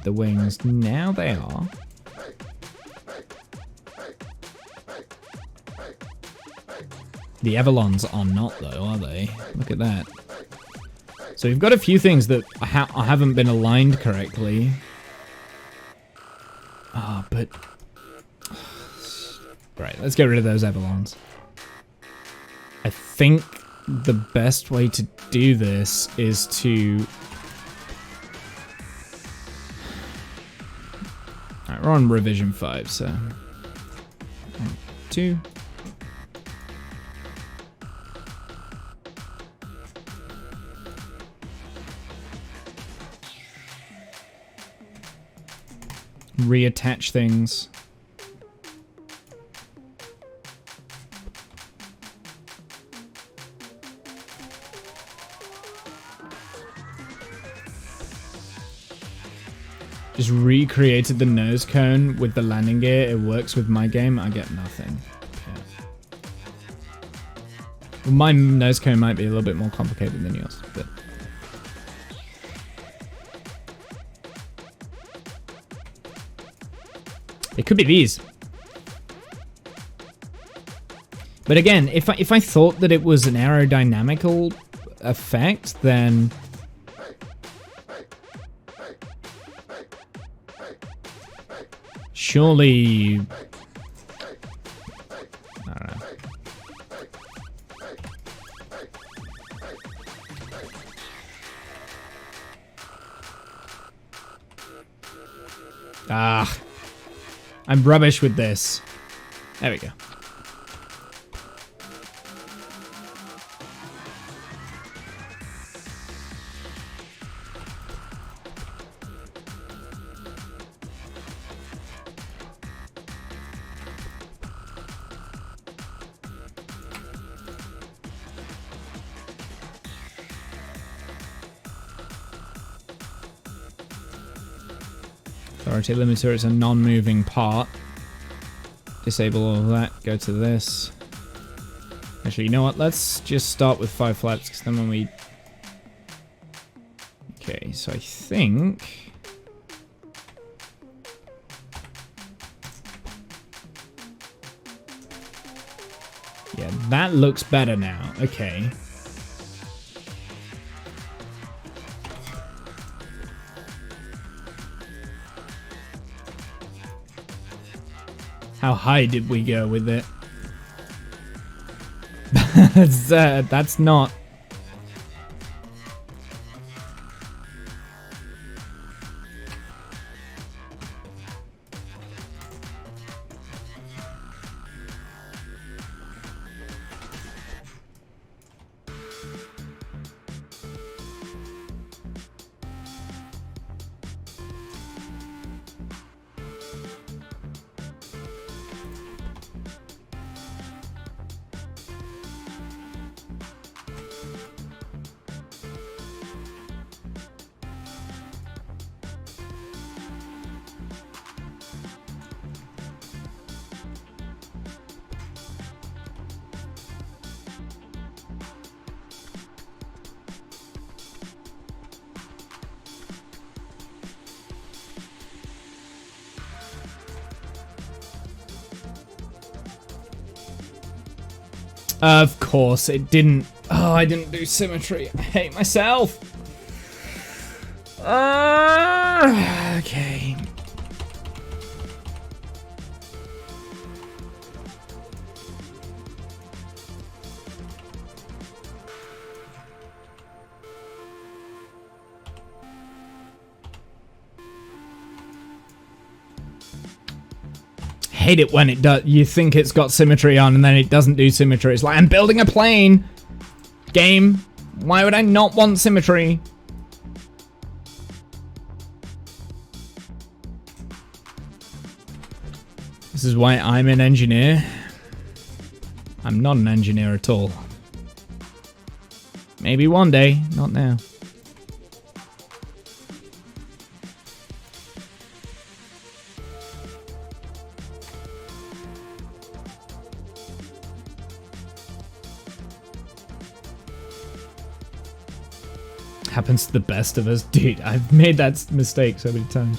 wings. Now they are. The Avalons are not, though, are they? Look at that. So we've got a few things that haven't been aligned correctly. Ah, but... Right, let's get rid of those Avalons. I think the best way to do this is to... Alright, we're on revision 5, so... 1, 2... reattach things. Just recreated the nose cone with the landing gear. It works with my game. I get nothing. Okay. Well, my nose cone might be a little bit more complicated than yours, but... It could be these. But again, if I thought that it was an aerodynamical effect, then... Surely... I don't know. Ah... I'm rubbish with this. There we go. Authority limiter is a non-moving part. Disable all of that, go to this. Actually, you know what? Let's just start with 5 flaps, because then when we... Okay, so I think... Yeah, that looks better now. Okay. How high did we go with it? That's not... Of course, it didn't. Oh, I didn't do symmetry. I hate myself. Okay. Hate it when it does. You think it's got symmetry on and then it doesn't do symmetry. It's like, I'm building a plane. Game, why would I not want symmetry? This is why I'm an engineer. I'm not an engineer at all. Maybe one day, not now. Happens to the best of us. Dude, I've made that mistake so many times.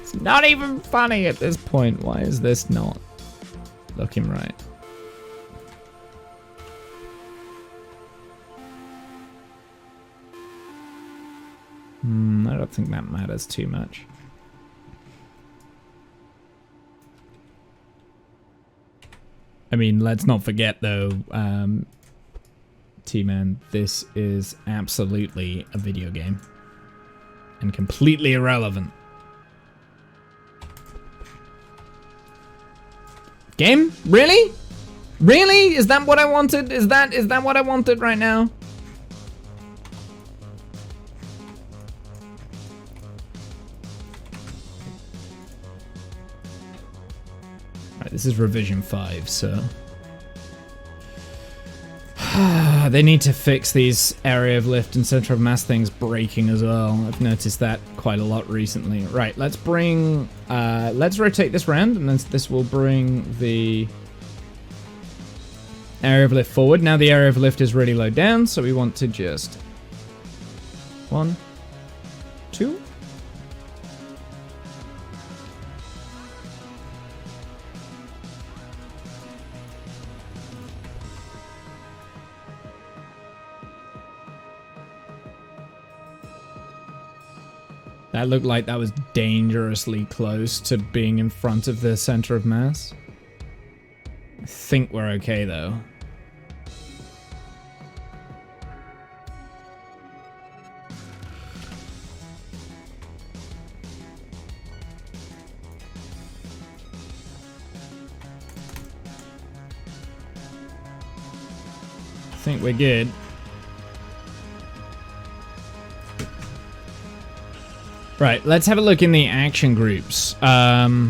It's not even funny at this point. Why is this not looking right? I don't think that matters too much. I mean, let's not forget though, T-Man, this is absolutely a video game. And completely irrelevant. Game? Really? Really? Is that what I wanted? Is that what I wanted right now? Right, this is revision 5, so... They need to fix these area of lift and center of mass things breaking as well. I've noticed that quite a lot recently. Right, let's bring... let's rotate this round, and then this will bring the area of lift forward. Now the area of lift is really low down, so we want to just... 1, 2... That looked like that was dangerously close to being in front of the center of mass. I think we're okay though. I think we're good. Right, let's have a look in the action groups. I've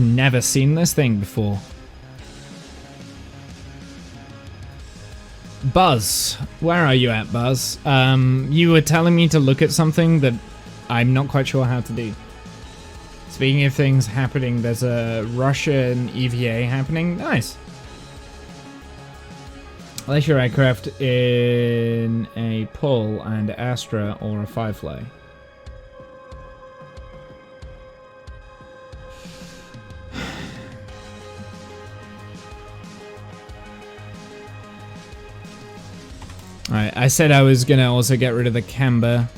never seen this thing before. Buzz, where are you at, Buzz? You were telling me to look at something that I'm not quite sure how to do. Speaking of things happening, there's a Russian EVA happening. Nice. Unless your aircraft in a Pull and Astra or a Firefly. Alright, I said I was gonna also get rid of the camber.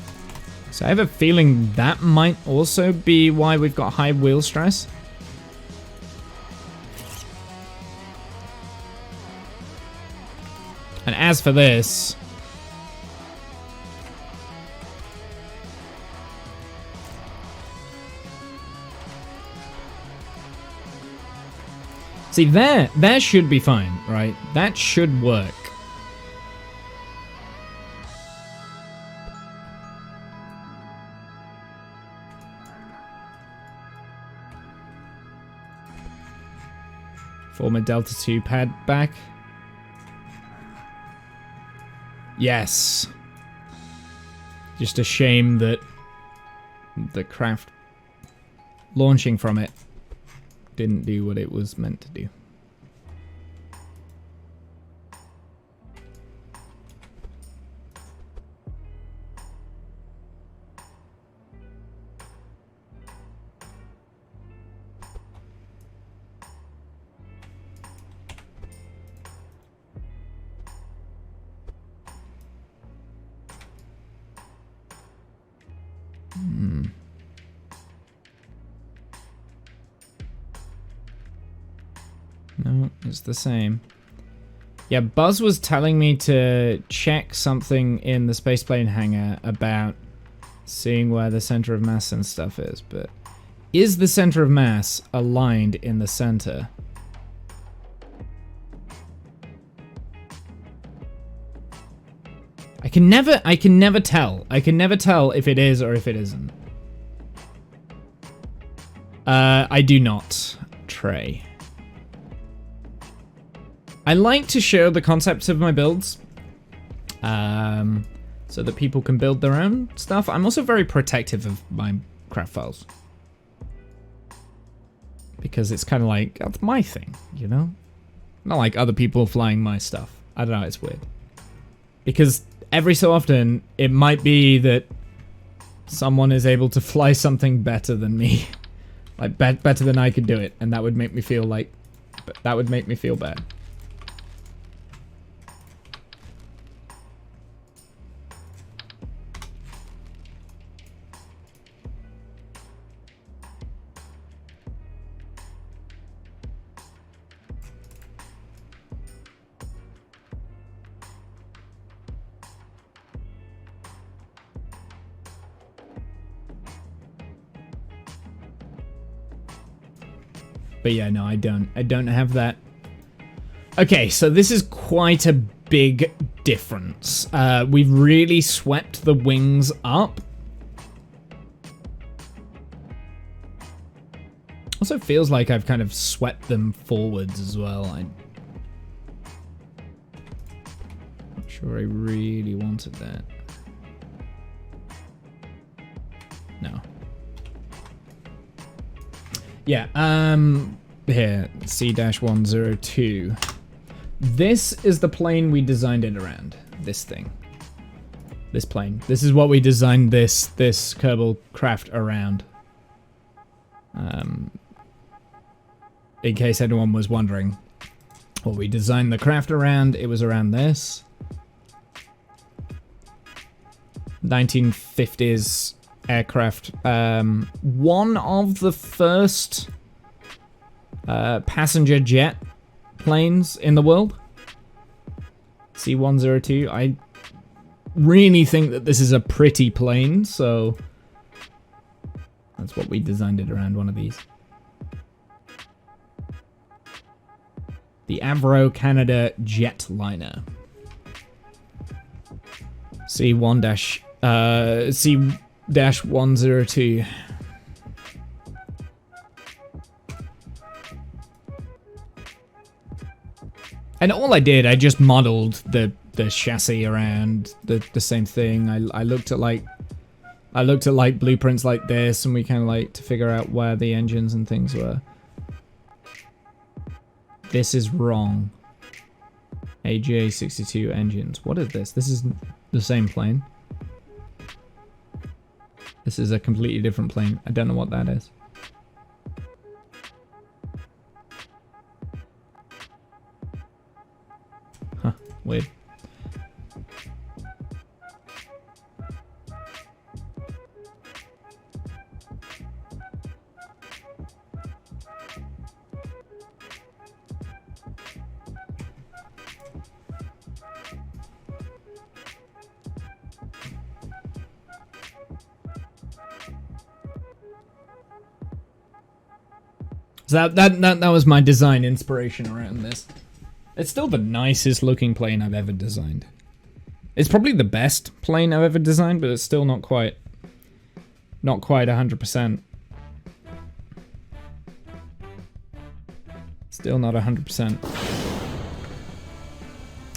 So I have a feeling that might also be why we've got high wheel stress. And as for this... See, that should be fine, right? That should work. Former Delta 2 pad back. Yes. Just a shame that the craft launching from it didn't do what it was meant to do. No, it's the same. Yeah, Buzz was telling me to check something in the spaceplane hangar about seeing where the center of mass and stuff is, but is the center of mass aligned in the center? I can never tell. I can never tell if it is or if it isn't. I do not, Trey. I like to show the concepts of my builds, so that people can build their own stuff. I'm also very protective of my craft files, because it's kind of like, that's my thing, you know? Not like other people flying my stuff. I don't know, it's weird. Because every so often, it might be that someone is able to fly something better than me. Like, better than I could do it, and that would make me feel like, that would make me feel bad. But yeah, no, I don't have that. Okay, so this is quite a big difference. We've really swept the wings up. Also feels like I've kind of swept them forwards as well. I'm not sure I really wanted that. No. Yeah, here, C-102. This is the plane we designed it around. This thing. This plane. This is what we designed this Kerbal craft around. In case anyone was wondering what we designed the craft around, it was around this. 1950s aircraft. One of the first passenger jet planes in the world. C-102. I really think that this is a pretty plane, so that's what we designed it around, one of these. The Avro Canada jetliner. C-102. And all I did, I just modeled the chassis around the same thing. I looked at like blueprints like this, and we kind of like to figure out where the engines and things were. This is wrong. AJ62 engines. What is this? This is the same plane. This is a completely different plane. I don't know what that is. Huh, weird. So that was my design inspiration around this. It's still the nicest looking plane I've ever designed. It's probably the best plane I've ever designed, but it's still not quite 100%. Still not 100%.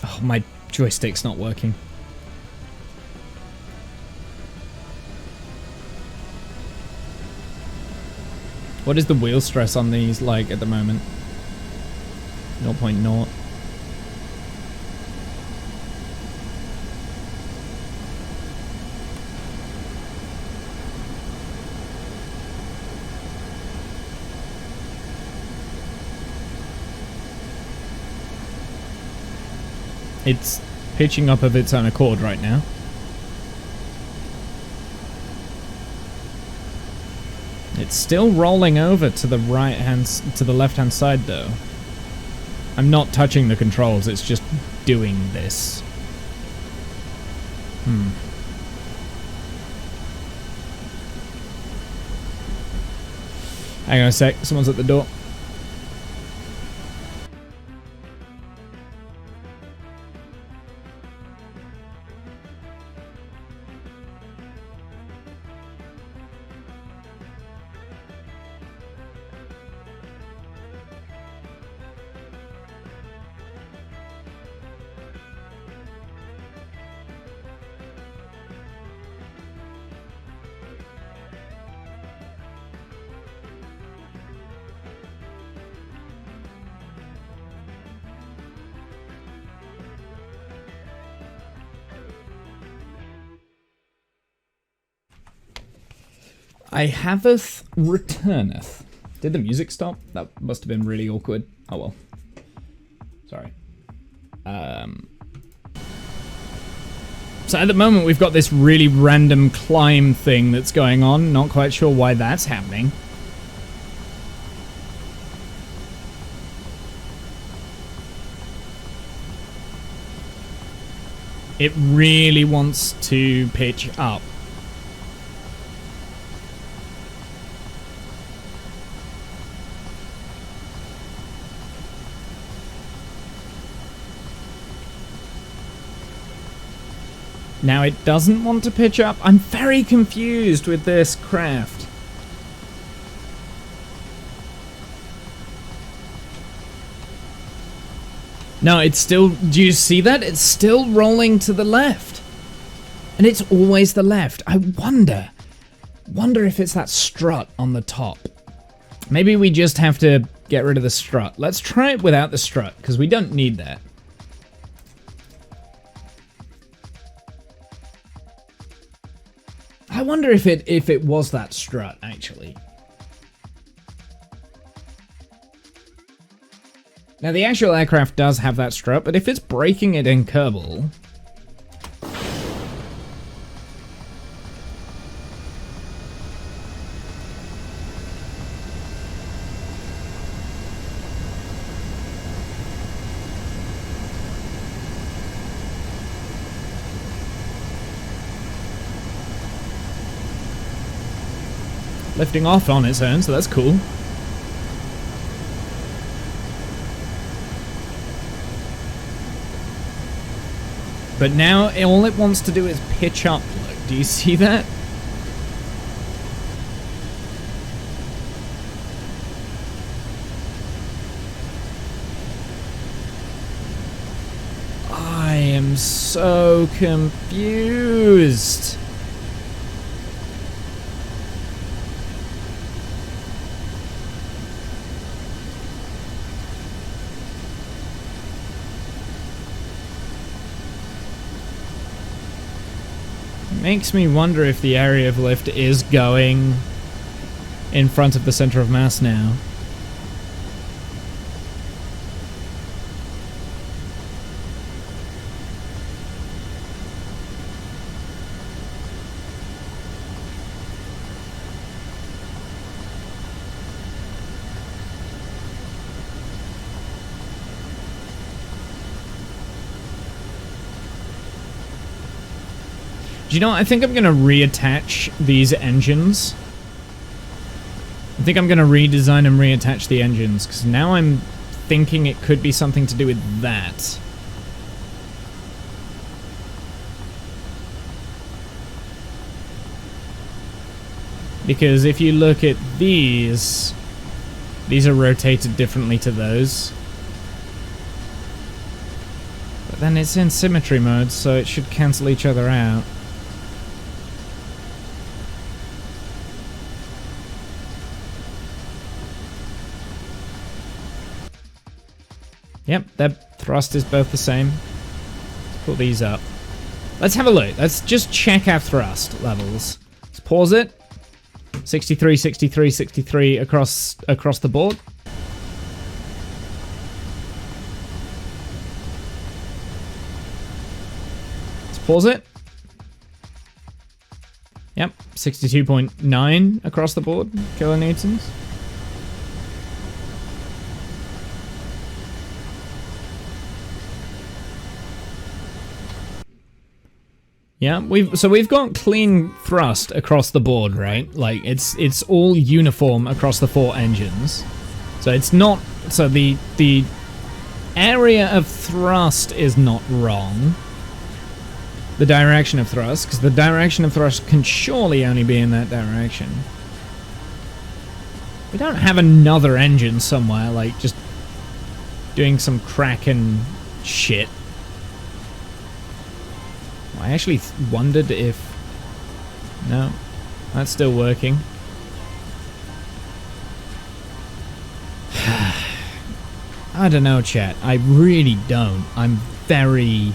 Oh, my joystick's not working. What is the wheel stress on these like at the moment? 0.0. It's pitching up of its own accord right now. It's still rolling over to the left-hand side though. I'm not touching the controls, it's just doing this. Hang on a sec, someone's at the door. I haveth returneth. Did the music stop? That must have been really awkward. Oh well. Sorry. So at the moment we've got this really random climb thing that's going on. Not quite sure why that's happening. It really wants to pitch up. Now it doesn't want to pitch up. I'm very confused with this craft. No, it's still, do you see that? It's still rolling to the left. And it's always the left. I wonder if it's that strut on the top. Maybe we just have to get rid of the strut. Let's try it without the strut, because we don't need that. I wonder if it was that strut, actually. Now, the actual aircraft does have that strut, but if it's breaking it in Kerbal... lifting off on its own, so that's cool. But now all it wants to do is pitch up. Look, do you see that? I am so confused. Makes me wonder if the area of lift is going in front of the center of mass now. Do you know what? I think I'm going to reattach these engines. I think I'm going to redesign and reattach the engines, because now I'm thinking it could be something to do with that. Because if you look at these are rotated differently to those. But then it's in symmetry mode, so it should cancel each other out. Yep, their thrust is both the same. Let's pull these up. Let's have a look. Let's just check our thrust levels. Let's pause it. 63, 63, 63 across the board. Let's pause it. Yep, 62.9 across the board, kilonewtons. Yeah, we've got clean thrust across the board, right? Like it's all uniform across the 4 engines. So it's not the area of thrust is not wrong. The direction of thrust, because the direction of thrust can surely only be in that direction. We don't have another engine somewhere, like, just doing some cracking shit. I actually wondered if... No, that's still working. I don't know, chat. I really don't. I'm very...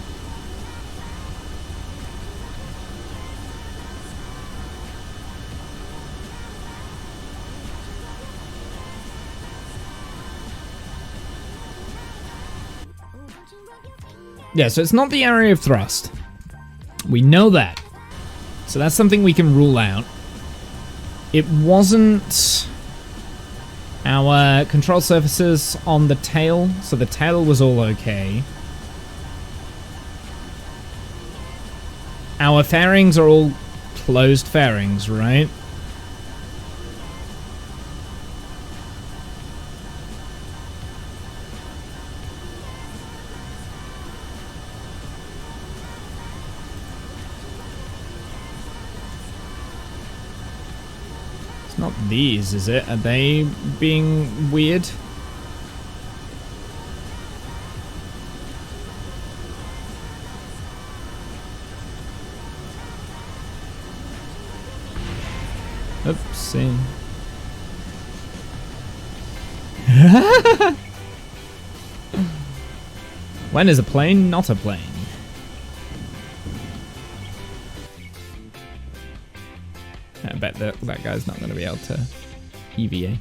Yeah, so it's not the area of thrust. We know that. So that's something we can rule out. It wasn't our control surfaces on the tail, so the tail was all okay. Our fairings are all closed fairings, right? Not these, is it? Are they being weird? Oopsie. When is a plane not a plane? I bet that guy's not going to be able to EVA.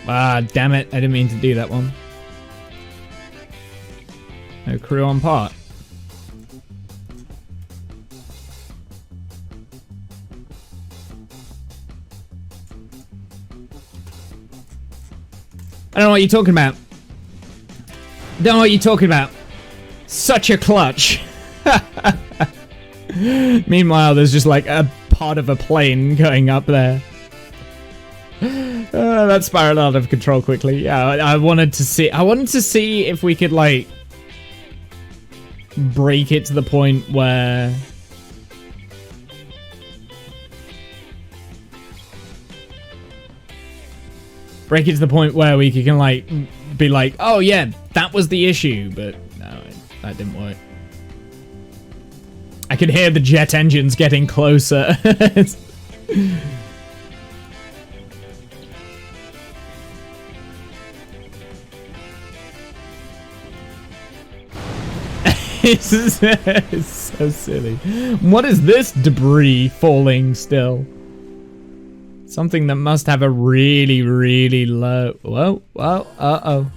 Ah, damn it. I didn't mean to do that one. No crew on part. I don't know what you're talking about. Don't know what you're talking about. Such a clutch. Meanwhile, there's just like a part of a plane going up there. That spiraled out of control quickly. Yeah, I wanted to see if we could like break it to the point where we can like be like, oh yeah, that was the issue, but no, that didn't work. I could hear the jet engines getting closer. It's so silly. What is this debris falling still? Something that must have a really, really low... Whoa, whoa, uh-oh.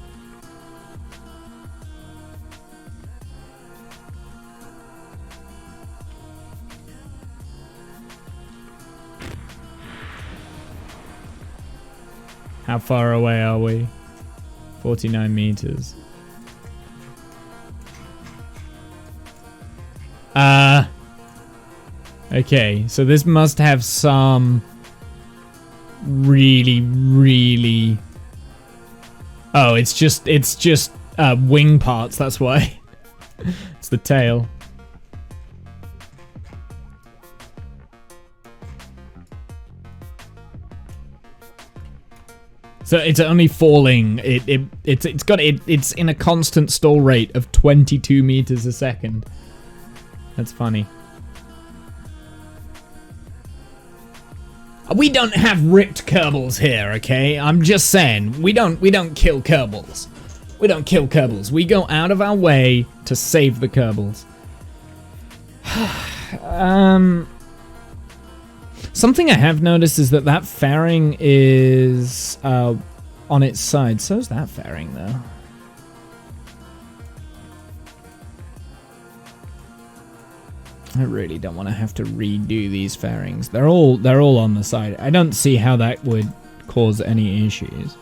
How far away are we? 49 meters. Okay, so this must have some really, really... Oh, it's just wing parts, that's why. It's the tail. So it's only falling. It's in a constant stall rate of 22 meters a second. That's funny. We don't have ripped Kerbals here, okay? I'm just saying, we don't kill Kerbals. We don't kill Kerbals. We go out of our way to save the Kerbals. Something I have noticed is that fairing is on its side. So's that fairing, though. I really don't want to have to redo these fairings. They're all on the side. I don't see how that would cause any issues.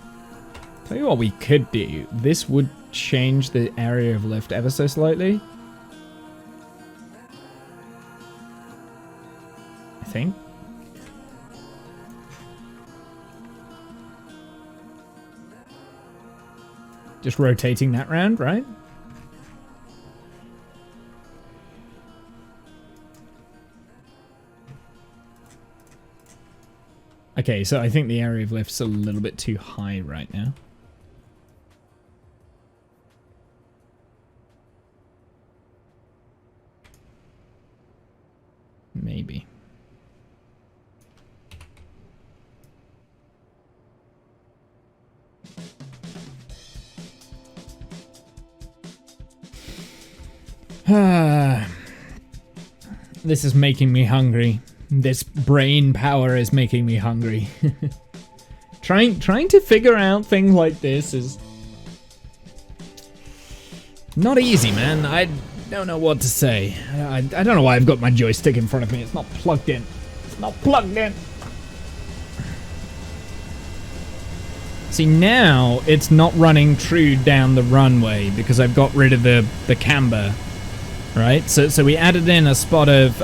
Tell you what we could do. This would change the area of lift ever so slightly. I think. Just rotating that round, right? Okay, so I think the area of lift's a little bit too high right now. Maybe. This is making me hungry. This brain power is making me hungry. Trying to figure out things like this is not easy, man. I don't know what to say. I don't know why I've got my joystick in front of me. It's not plugged in. It's not plugged in. See, now it's not running true down the runway because I've got rid of the camber, right? So we added in a spot of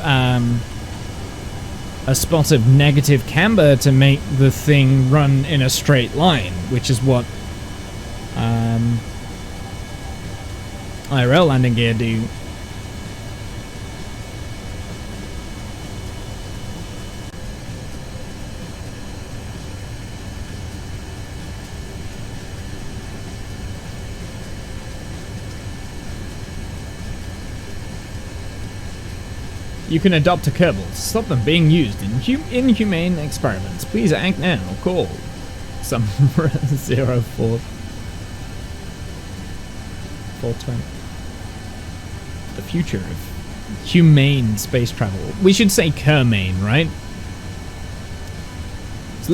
negative camber to make the thing run in a straight line, which is what IRL landing gear do. You can adopt a Kerbal to stop them being used in inhumane experiments. Please act now. Call some 420. The future of humane space travel. We should say Kermane, right? So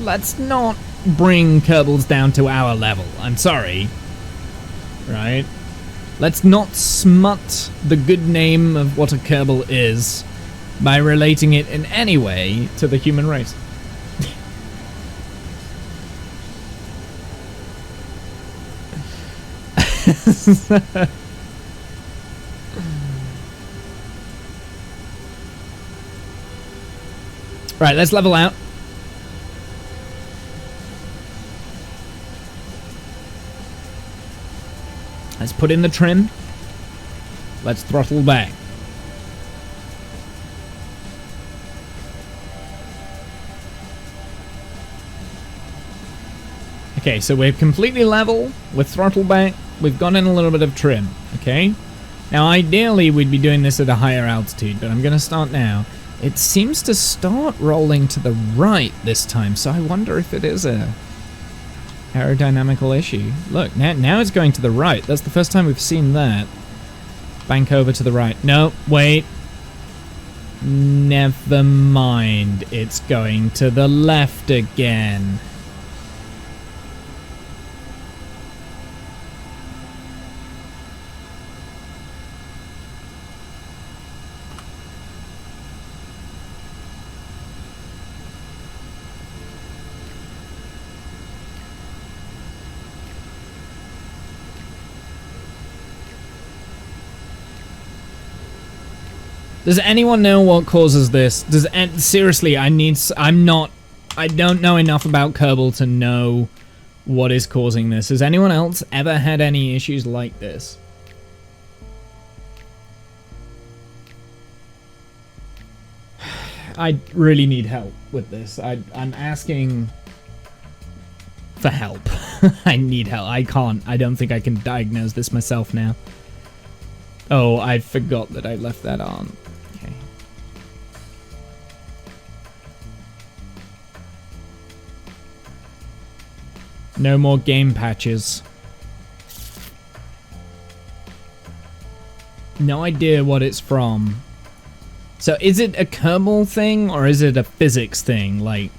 let's not bring Kerbals down to our level. I'm sorry. Right? Let's not smut the good name of what a Kerbal is by relating it in any way to the human race. Right, let's level out. Let's put in the trim. Let's throttle back. Okay, so we're completely level with throttle back. We've got in a little bit of trim, okay? Now, ideally, we'd be doing this at a higher altitude, but I'm going to start now. It seems to start rolling to the right this time, so I wonder if it is a aerodynamical issue. Look, now it's going to the right. That's the first time we've seen that. Bank over to the right. No, wait. Never mind. It's going to the left again. Does anyone know what causes this? Seriously, I don't know enough about Kerbal to know what is causing this. Has anyone else ever had any issues like this? I really need help with this. I'm asking for help. I need help. I don't think I can diagnose this myself now. Oh, I forgot that I left that on. Okay. No more game patches. No idea what it's from. So is it a Kerbal thing or is it a physics thing? Like,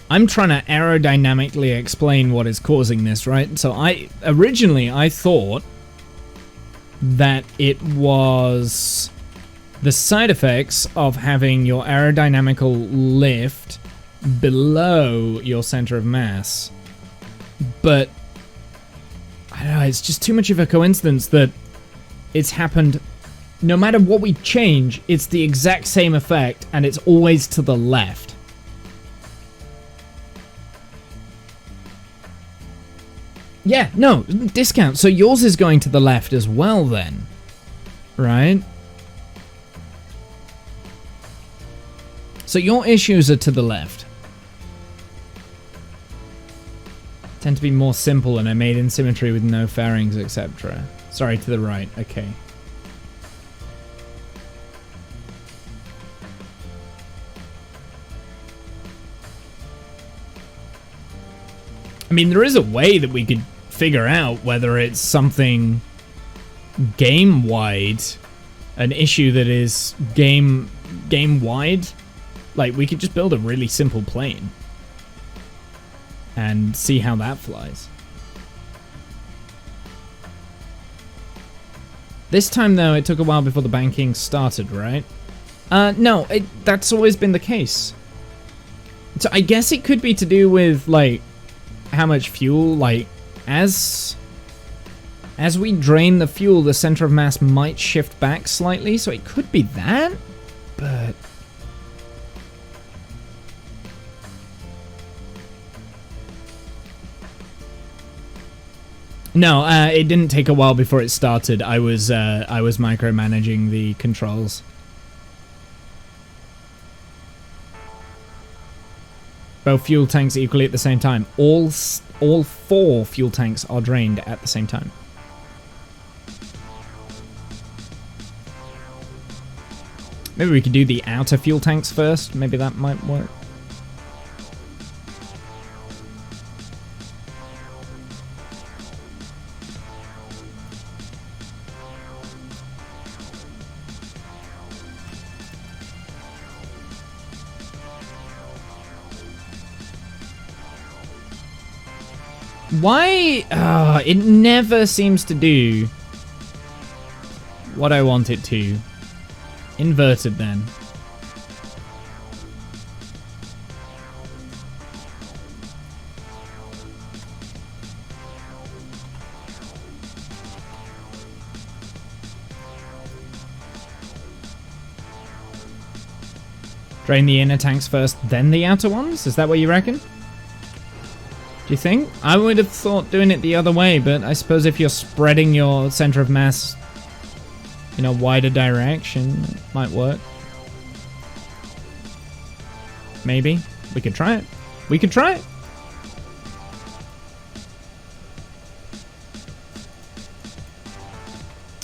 I'm trying to aerodynamically explain what is causing this, right? So originally I thought that it was the side effects of having your aerodynamical lift below your center of mass. But I don't know, it's just too much of a coincidence that it's happened. No matter what we change, it's the exact same effect, and it's always to the left. Yeah, no, discount. So yours is going to the left as well then, right? So your issues are to the left. Tend to be more simple, and I made in symmetry with no fairings, etc. Sorry, to the right. Okay. I mean, there is a way that we could figure out whether it's something game-wide, an issue that is game-wide. Like, we could just build a really simple plane and see how that flies. This time, though, it took a while before the banking started, right? No, that's always been the case. So I guess it could be to do with, like, how much fuel, like, as we drain the fuel, the center of mass might shift back slightly, so it could be that, but... No, it didn't take a while before it started. I was micromanaging the controls. Both fuel tanks equally at the same time. All 4 fuel tanks are drained at the same time. Maybe we could do the outer fuel tanks first. Maybe that might work. Why? It never seems to do what I want it to. Inverted then. Drain the inner tanks first, then the outer ones? Is that what you reckon? Do you think? I would have thought doing it the other way, but I suppose if you're spreading your center of mass in a wider direction, it might work. Maybe. We could try it. We could try it.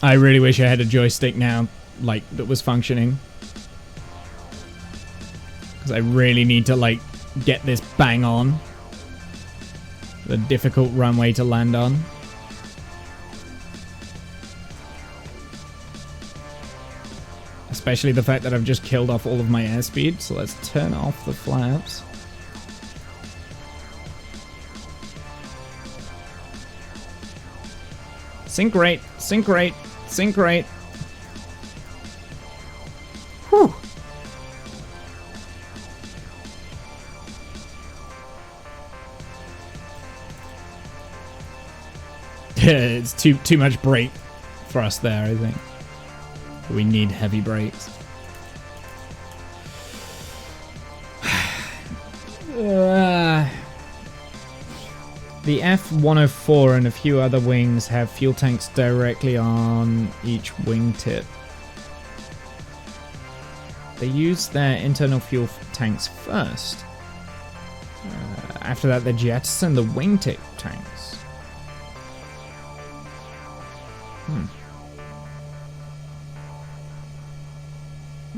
I really wish I had a joystick now, like, that was functioning. Because I really need to, like, get this bang on. The difficult runway to land on. Especially the fact that I've just killed off all of my airspeed. So let's turn off the flaps. Sink rate, sink rate, sink rate. Whew. It's too much brake thrust there, I think. We need heavy brakes. The F-104 and a few other wings have fuel tanks directly on each wingtip. They use their internal fuel tanks first. After that, they jettison the wingtip tanks.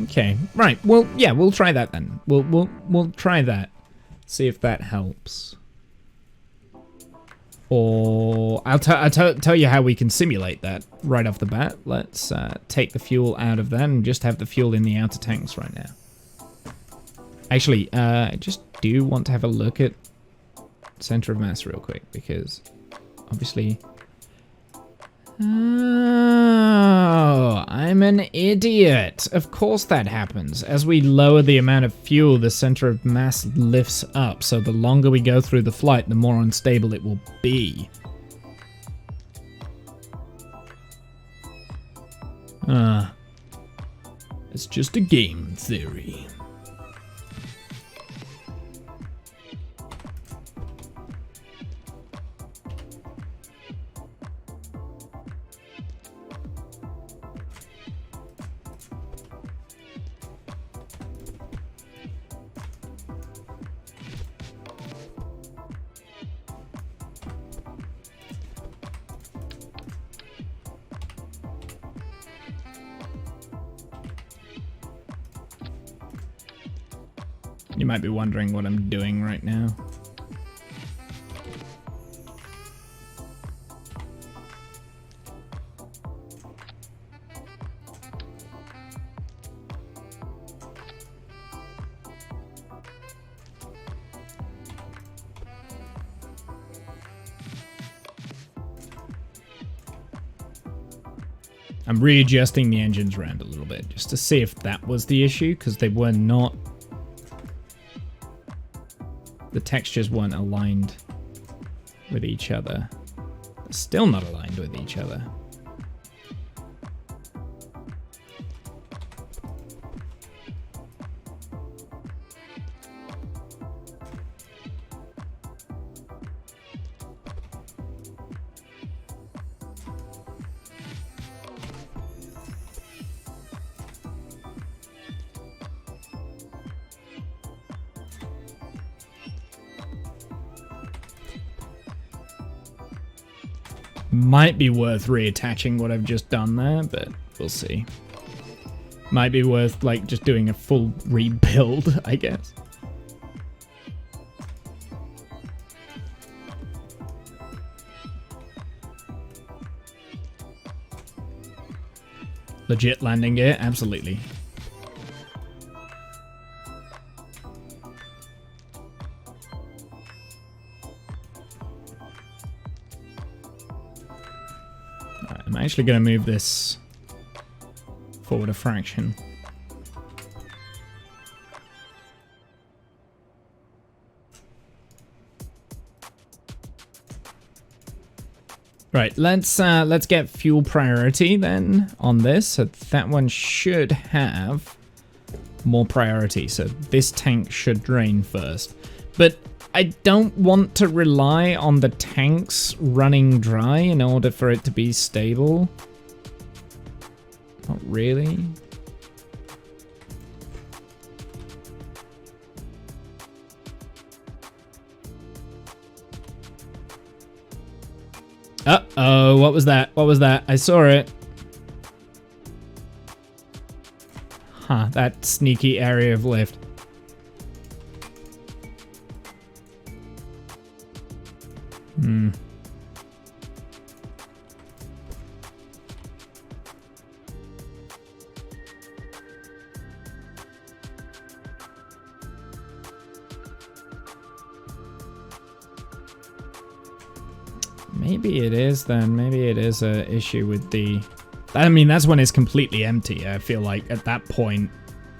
Okay, right. Well, yeah, we'll try that then. We'll try that. See if that helps. Or I'll tell you how we can simulate that right off the bat. Let's take the fuel out of that and just have the fuel in the outer tanks right now. Actually, I just do want to have a look at center of mass real quick, because obviously Oh, I'm an idiot. Of course that happens. As we lower the amount of fuel, the center of mass lifts up, so the longer we go through the flight, the more unstable it will be. It's just a game theory. You might be wondering what I'm doing right now. I'm readjusting the engines around a little bit just to see if that was the issue, because they were not. The textures weren't aligned with each other. They're still not aligned with each other. Might be worth reattaching what I've just done there, but we'll see. Might be worth, like, just doing a full rebuild, I guess. Legit landing gear? Absolutely. I'm actually going to move this forward a fraction. Right, let's get fuel priority then on this. So that one should have more priority. So this tank should drain first. But I don't want to rely on the tanks running dry in order for it to be stable. Not really. Uh-oh, what was that? What was that? I saw it. Huh, that sneaky area of lift. Maybe it is then. Maybe it is a issue with the... I mean, that's when it's completely empty. I feel like at that point,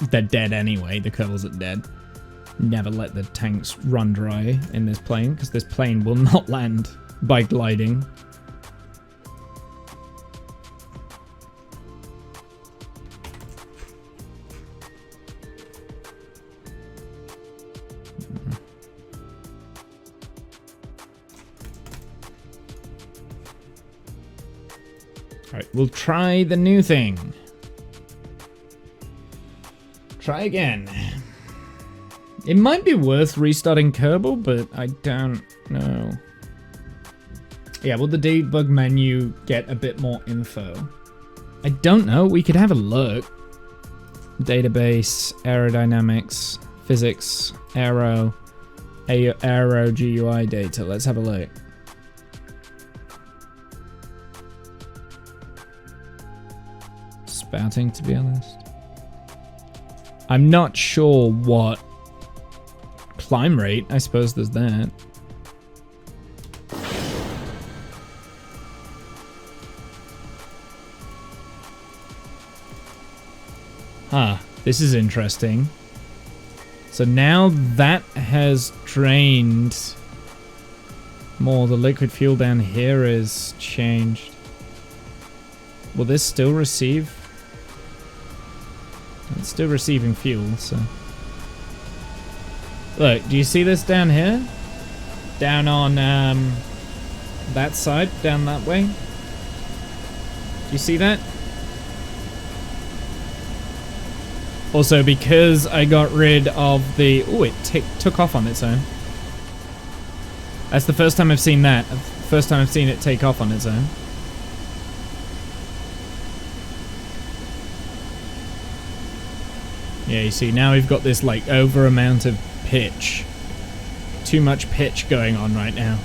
they're dead anyway. The kernels are dead. Never let the tanks run dry in this plane, because this plane will not land by gliding. Alright, we'll try the new thing. Try again. It might be worth restarting Kerbal, but I don't know. Yeah, will the debug menu get a bit more info? I don't know. We could have a look. Database, aerodynamics, physics, aero GUI data. Let's have a look. Spouting, to be honest. I'm not sure what climb rate. I suppose there's that. This is interesting. So now that has drained more. The liquid fuel down here is changed. Will this still receive? It's still receiving fuel, so... Look, do you see this down here? Down on that side, down that way? Do you see that? Also, because I got rid of the... Ooh, it took off on its own. That's the first time I've seen that. First time I've seen it take off on its own. Yeah, you see, now we've got this, like, over amount of pitch. Too much pitch going on right now.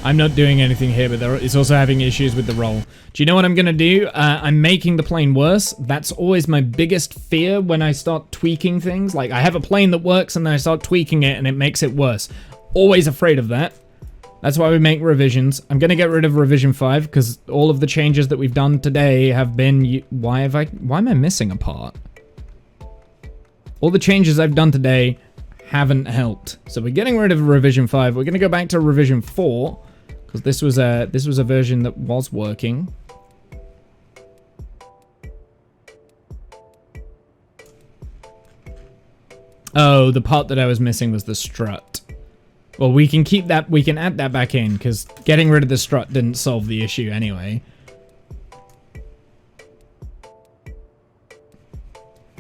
I'm not doing anything here, but it's also having issues with the roll. Do you know what I'm gonna do? I'm making the plane worse. That's always my biggest fear when I start tweaking things. Like, I have a plane that works and then I start tweaking it and it makes it worse. Always afraid of that. That's why we make revisions. I'm gonna get rid of revision 5 because all of the changes that we've done today have been... Why am I missing a part? All the changes I've done today haven't helped. So we're getting rid of revision 5. We're gonna go back to revision 4 because this was a version that was working. Oh, the part that I was missing was the strut. Well, we can keep that, we can add that back in, because getting rid of the strut didn't solve the issue anyway.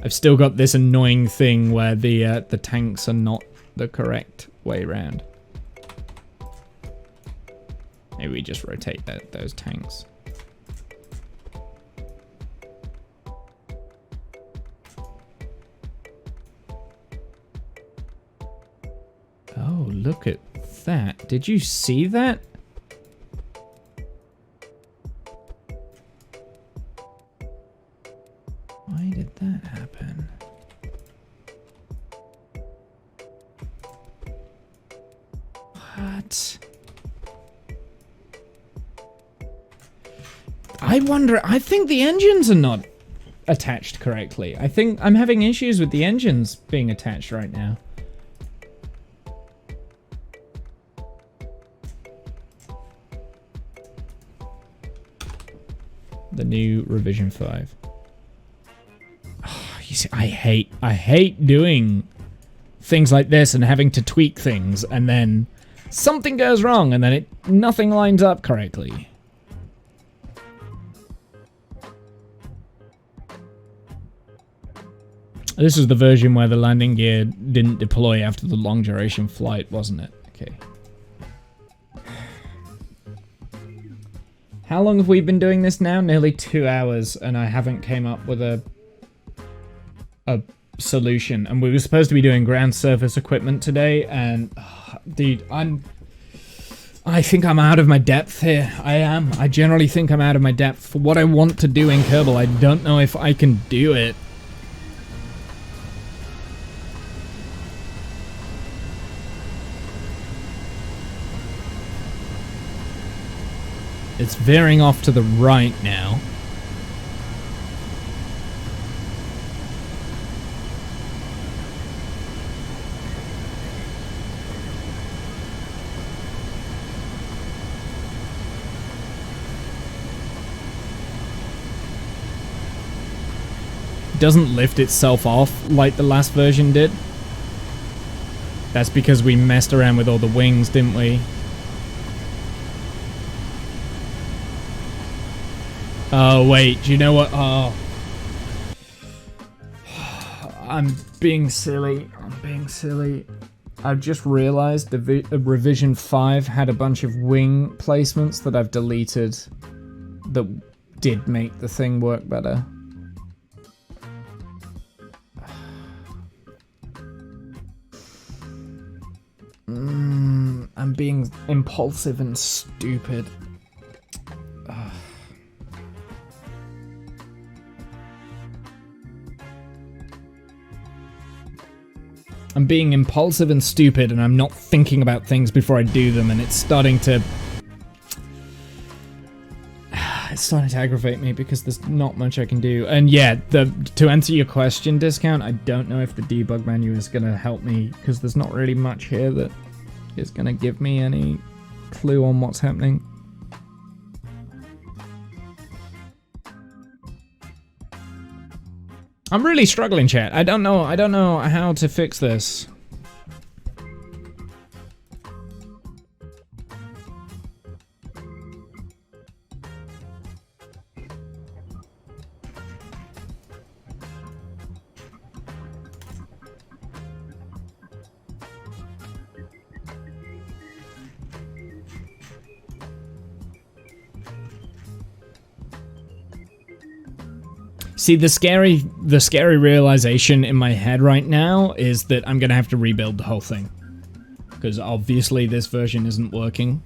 I've still got this annoying thing where the tanks are not the correct way around. Maybe we just rotate those tanks. Oh, look at that. Did you see that? Why did that happen? What? I wonder, I think the engines are not attached correctly. I think I'm having issues with the engines being attached right now. The new revision 5. Oh, you see, I hate doing things like this and having to tweak things and then something goes wrong and then nothing lines up correctly. This is the version where the landing gear didn't deploy after the long duration flight, wasn't it? Okay. How long have we been doing this now? Nearly 2 hours, and I haven't came up with a solution. And we were supposed to be doing ground surface equipment today, and dude, I think I'm out of my depth here. I am. I generally think I'm out of my depth for what I want to do in Kerbal. I don't know if I can do it. It's veering off to the right now. It doesn't lift itself off like the last version did. That's because we messed around with all the wings, didn't we? Oh, wait, do you know what? Oh. I'm being silly. I've just realized the revision 5 had a bunch of wing placements that I've deleted that did make the thing work better. I'm being impulsive and stupid. I'm being impulsive and stupid, and I'm not thinking about things before I do them, and it's starting to starting to aggravate me because there's not much I can do. And yeah, to answer your question, Discount, I don't know if the debug menu is going to help me because there's not really much here that is going to give me any clue on what's happening. I'm really struggling, chat. I don't know how to fix this. See, the scary realization in my head right now is that I'm gonna have to rebuild the whole thing. Because obviously this version isn't working.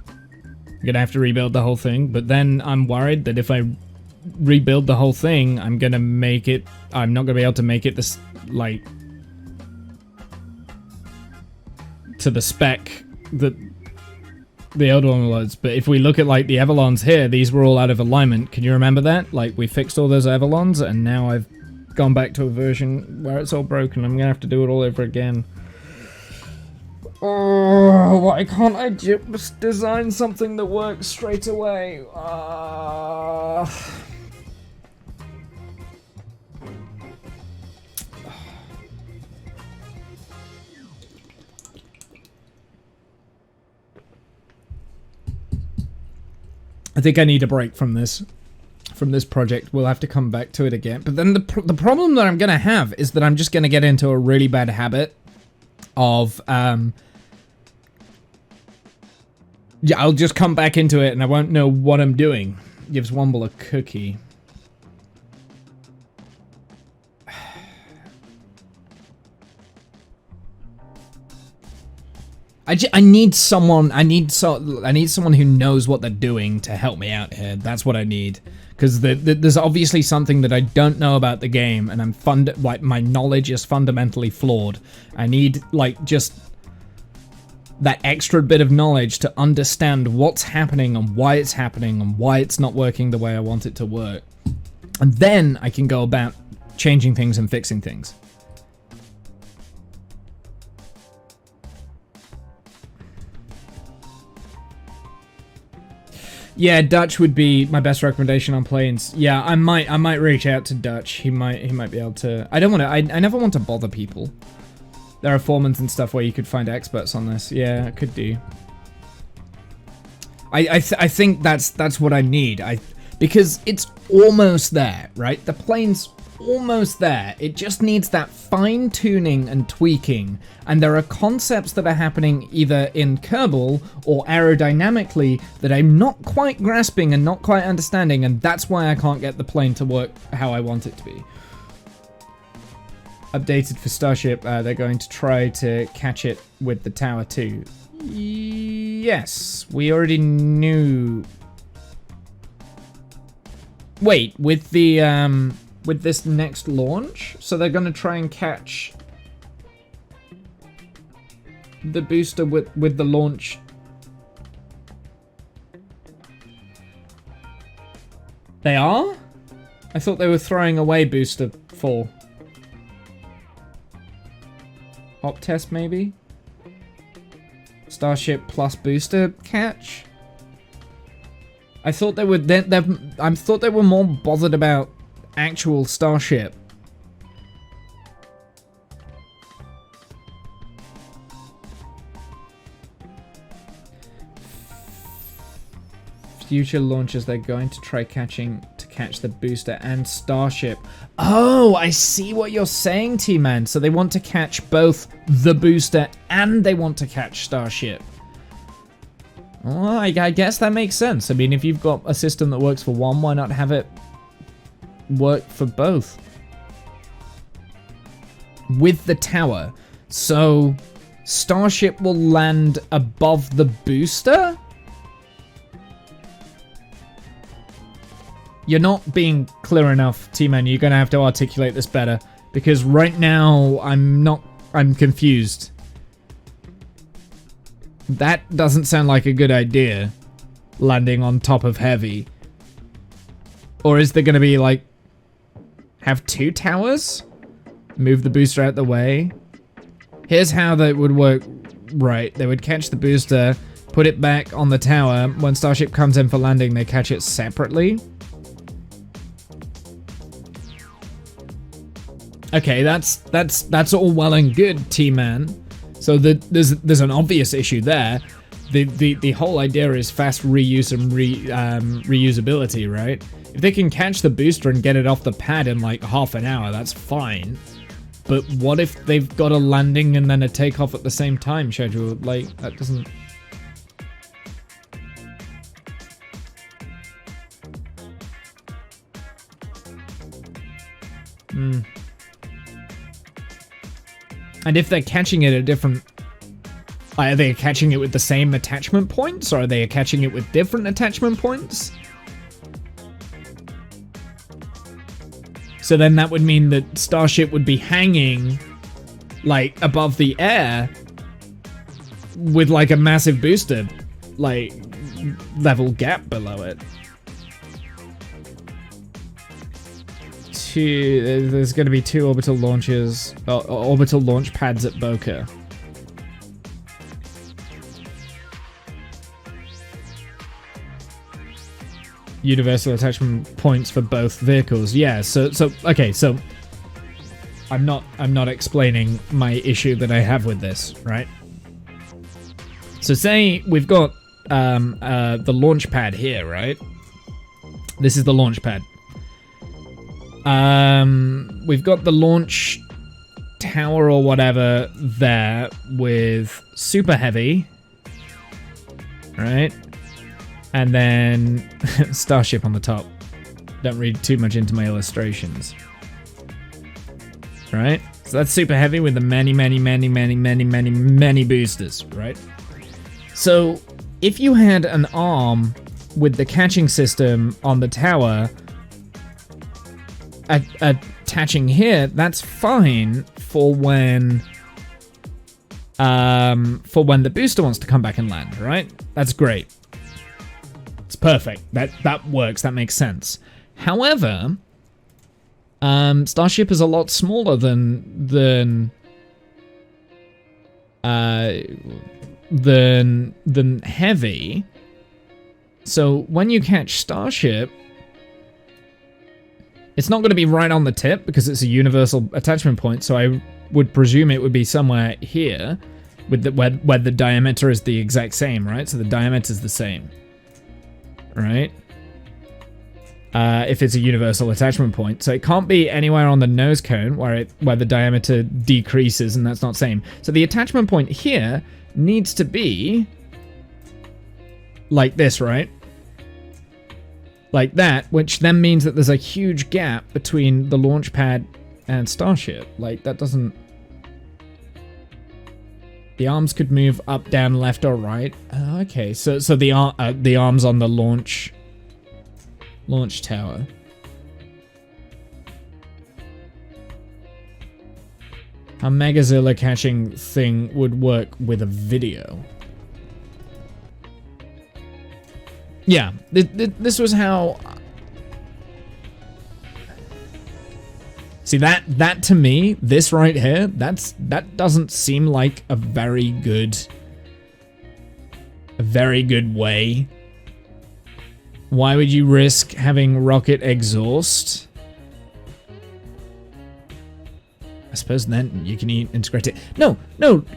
I'm gonna have to rebuild the whole thing, but then I'm worried that if I rebuild the whole thing, I'm not gonna be able to make it this, like, to the spec that the other one was. But if we look at, like, the Avalons here, these were all out of alignment. Can you remember that? Like, we fixed all those Avalons, and now I've gone back to a version where it's all broken. I'm gonna have to do it all over again. Oh, why can't I just design something that works straight away? I think I need a break from this project. We'll have to come back to it again. But then the problem that I'm going to have is that I'm just going to get into a really bad habit of... yeah, I'll just come back into it and I won't know what I'm doing. Gives Womble a cookie. I need someone who knows what they're doing to help me out here. That's what I need, because there's obviously something that I don't know about the game, and my knowledge is fundamentally flawed. I need, like, just that extra bit of knowledge to understand what's happening and why it's not working the way I want it to work, and then I can go about changing things and fixing things. Yeah, Dutch would be my best recommendation on planes. Yeah, I might reach out to Dutch. He might be able to. I never want to bother people. There are forums and stuff where you could find experts on this. Yeah, I could do. I think that's what I need. Because it's almost there, right? The plane's almost there. It just needs that fine-tuning and tweaking, and there are concepts that are happening either in Kerbal or aerodynamically that I'm not quite grasping and not quite understanding, and that's why I can't get the plane to work how I want it to be. Updated for Starship, they're going to try to catch it with the tower too. Yes, we already knew. Wait, with the with this next launch, so they're going to try and catch the booster with the launch. They are? I thought they were throwing away booster 4. Op test maybe? Starship plus booster catch? I thought they were I thought they were more bothered about actual Starship. Future launches, they're going to try catch the booster and Starship. Oh, I see what you're saying, T-Man. So they want to catch both the booster and they want to catch Starship. Well, I guess that makes sense. I mean, if you've got a system that works for one, why not have it work for both? With the tower. So Starship will land above the booster? You're not being clear enough, T-Man. You're going to have to articulate this better. Because right now, I'm confused. That doesn't sound like a good idea. Landing on top of Heavy. Or is there going to be, like, have 2 towers? Move the booster out the way? Here's how that would work. Right, they would catch the booster, put it back on the tower. When Starship comes in for landing, they catch it separately. Okay, that's all well and good, T-Man. So there's an obvious issue there. The whole idea is fast reuse and reusability, right? If they can catch the booster and get it off the pad in like half an hour, that's fine. But what if they've got a landing and then a takeoff at the same time schedule? Like, that doesn't... And if they're catching it at different... Are they catching it with the same attachment points, or are they catching it with different attachment points? So then that would mean that Starship would be hanging, like, above the air with, like, a massive booster, like, level gap below it. There's going to be 2 orbital launches, orbital launch pads at Boca. Universal attachment points for both vehicles. Yeah, so okay, so I'm not explaining my issue that I have with this, right? So say we've got the launch pad here, right? This is the launch pad. We've got the launch tower or whatever there with Super Heavy, right? And then Starship on the top. Don't read too much into my illustrations. Right? So that's Super Heavy with the many boosters, right? So if you had an arm with the catching system on the tower attaching here, that's fine for when the booster wants to come back and land, right? That's great. It's perfect. That works. That makes sense. However, Starship is a lot smaller than Heavy. So when you catch Starship, it's not going to be right on the tip because it's a universal attachment point. So I would presume it would be somewhere here, with where the diameter is the exact same, right? So the diameter is the same. Right? If it's a universal attachment point. So it can't be anywhere on the nose cone where the diameter decreases and that's not same. So the attachment point here needs to be like this, right? Like that, which then means that there's a huge gap between the launch pad and Starship. Like, that doesn't... The arms could move up, down, left, or right. Okay, so the arms on the launch tower. A Megazilla catching thing would work with a video. Yeah, this was how... See, that to me, this right here, that doesn't seem like a very good way. Why would you risk having rocket exhaust? I suppose then you can integrate it. No,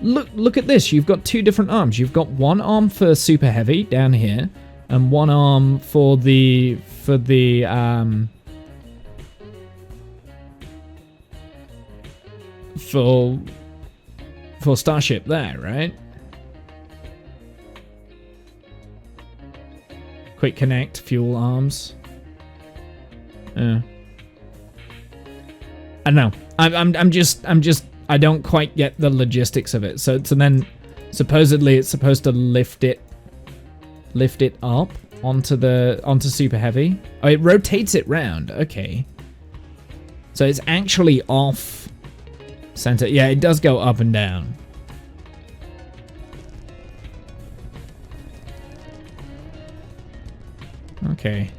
look at this. You've got 2 different arms. You've got one arm for Super Heavy down here, and one arm for the for Starship there, right? Quick connect, fuel arms. I don't know. I'm just I don't quite get the logistics of it. So then supposedly it's supposed to lift it up onto Super Heavy. Oh, it rotates it round. Okay. So it's actually off center. Yeah, it does go up and down. Okay.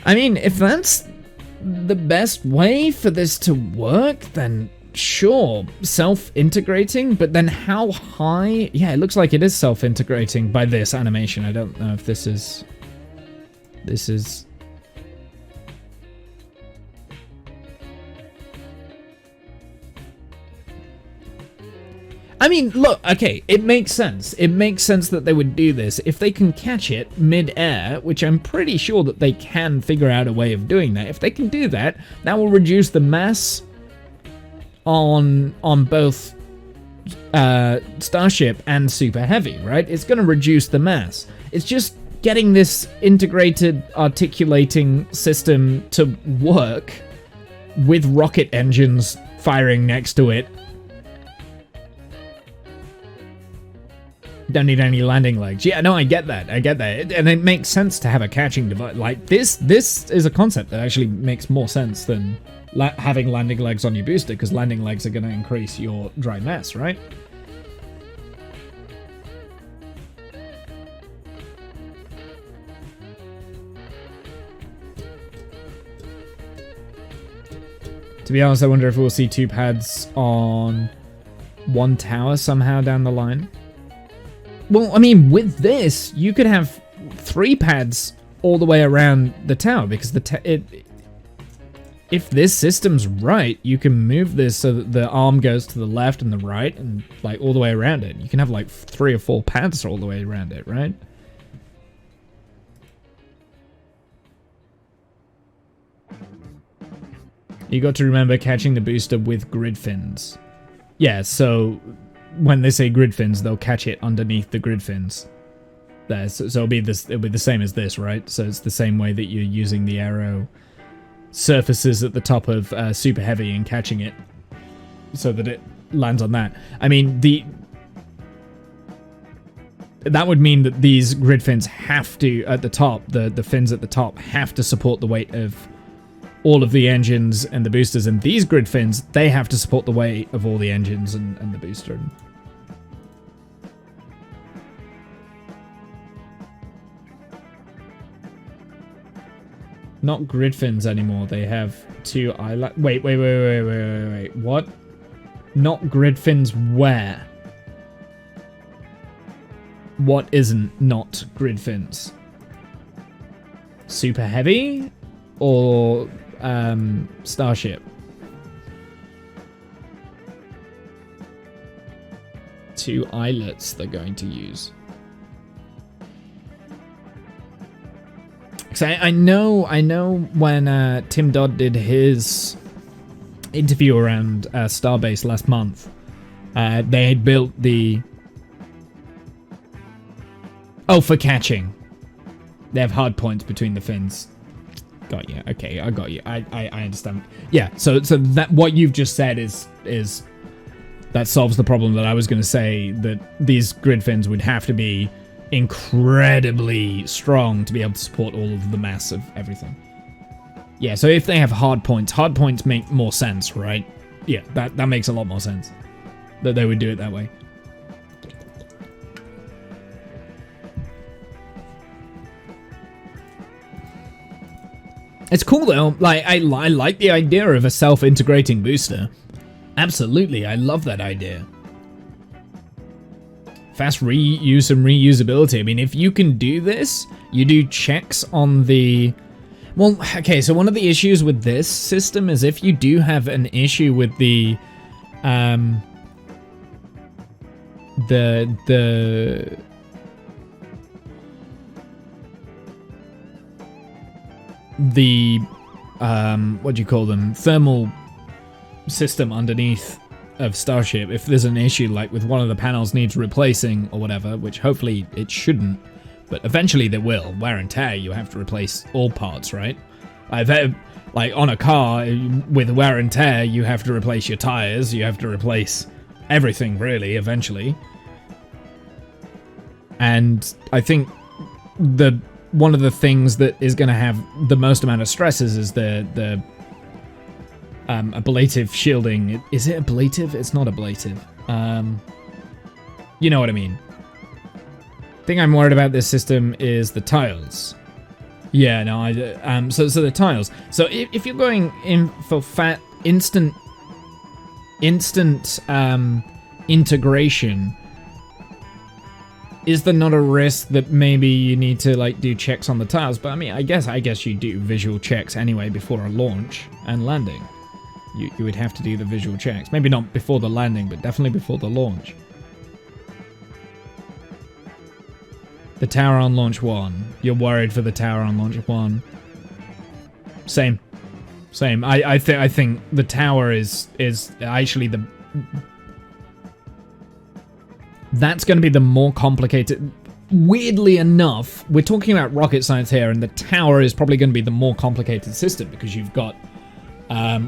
I mean, if that's the best way for this to work, then sure, self-integrating, but then how high? Yeah, it looks like it is self-integrating by this animation. I don't know if this is... I mean, look, okay, it makes sense. It makes sense that they would do this. If they can catch it mid-air, which I'm pretty sure that they can figure out a way of doing that, if they can do that, that will reduce the mass on both Starship and Super Heavy, right? It's going to reduce the mass. It's just getting this integrated articulating system to work with rocket engines firing next to it. Don't need any landing legs. Yeah, no, I get that. I get that. And it makes sense to have a catching device. Like, this is a concept that actually makes more sense than having landing legs on your booster, because landing legs are going to increase your dry mass, right? To be honest, I wonder if we'll see 2 pads on 1 tower somehow down the line. Well, I mean, with this, you could have 3 pads all the way around the tower, because if this system's right, you can move this so that the arm goes to the left and the right and, like, all the way around it. You can have, like, 3 or 4 pads all the way around it, right? You got to remember catching the booster with grid fins. Yeah, so when they say grid fins, they'll catch it underneath the grid fins. There, so it'll be the same as this, right? So it's the same way that you're using the arrow surfaces at the top of Super Heavy and catching it so that it lands on that. I mean, that would mean that these grid fins have to, at the top, the fins at the top have to support the weight of all of the engines and the boosters, and these grid fins, they have to support the weight of all the engines and the booster. Not grid fins anymore, they have 2 eyelets. Wait. What? Not grid fins where? What isn't not grid fins? Super Heavy? Or Starship? 2 eyelets they're going to use. So I know when Tim Dodd did his interview around Starbase last month, they had built the... Oh, for catching. They have hard points between the fins. Got you. Okay, I got you. I understand. Yeah, so that what you've just said is that solves the problem that I was going to say, that these grid fins would have to be incredibly strong to be able to support all of the mass of everything. Yeah, so if they have hard points make more sense, right? Yeah, that makes a lot more sense that they would do it that way. It's cool though. Like I like the idea of a self-integrating booster. Absolutely, I love that idea. Fast reuse and reusability. I mean, if you can do this, you do checks on the... Well, okay, so one of the issues with this system is if you do have an issue with the what do you call them? Thermal system underneath of Starship, if there's an issue like with one of the panels needs replacing or whatever, which hopefully it shouldn't, but eventually they will. Wear and tear, you have to replace all parts, right? I've had, like on a car with wear and tear, you have to replace your tires, you have to replace everything really eventually. And I think one of the things that is going to have the most amount of stresses is the ablative shielding. Is it ablative? It's not ablative. You know what I mean. The thing I'm worried about this system is the tiles. Yeah, no, so the tiles. So if you're going in for fat instant integration, is there not a risk that maybe you need to like do checks on the tiles? But I mean, I guess you do visual checks anyway before a launch and landing. You would have to do the visual checks. Maybe not before the landing, but definitely before the launch. The tower on launch 1. You're worried for the tower on launch 1. Same. I think the tower is actually the... That's going to be the more complicated... Weirdly enough, we're talking about rocket science here, and the tower is probably going to be the more complicated system because you've got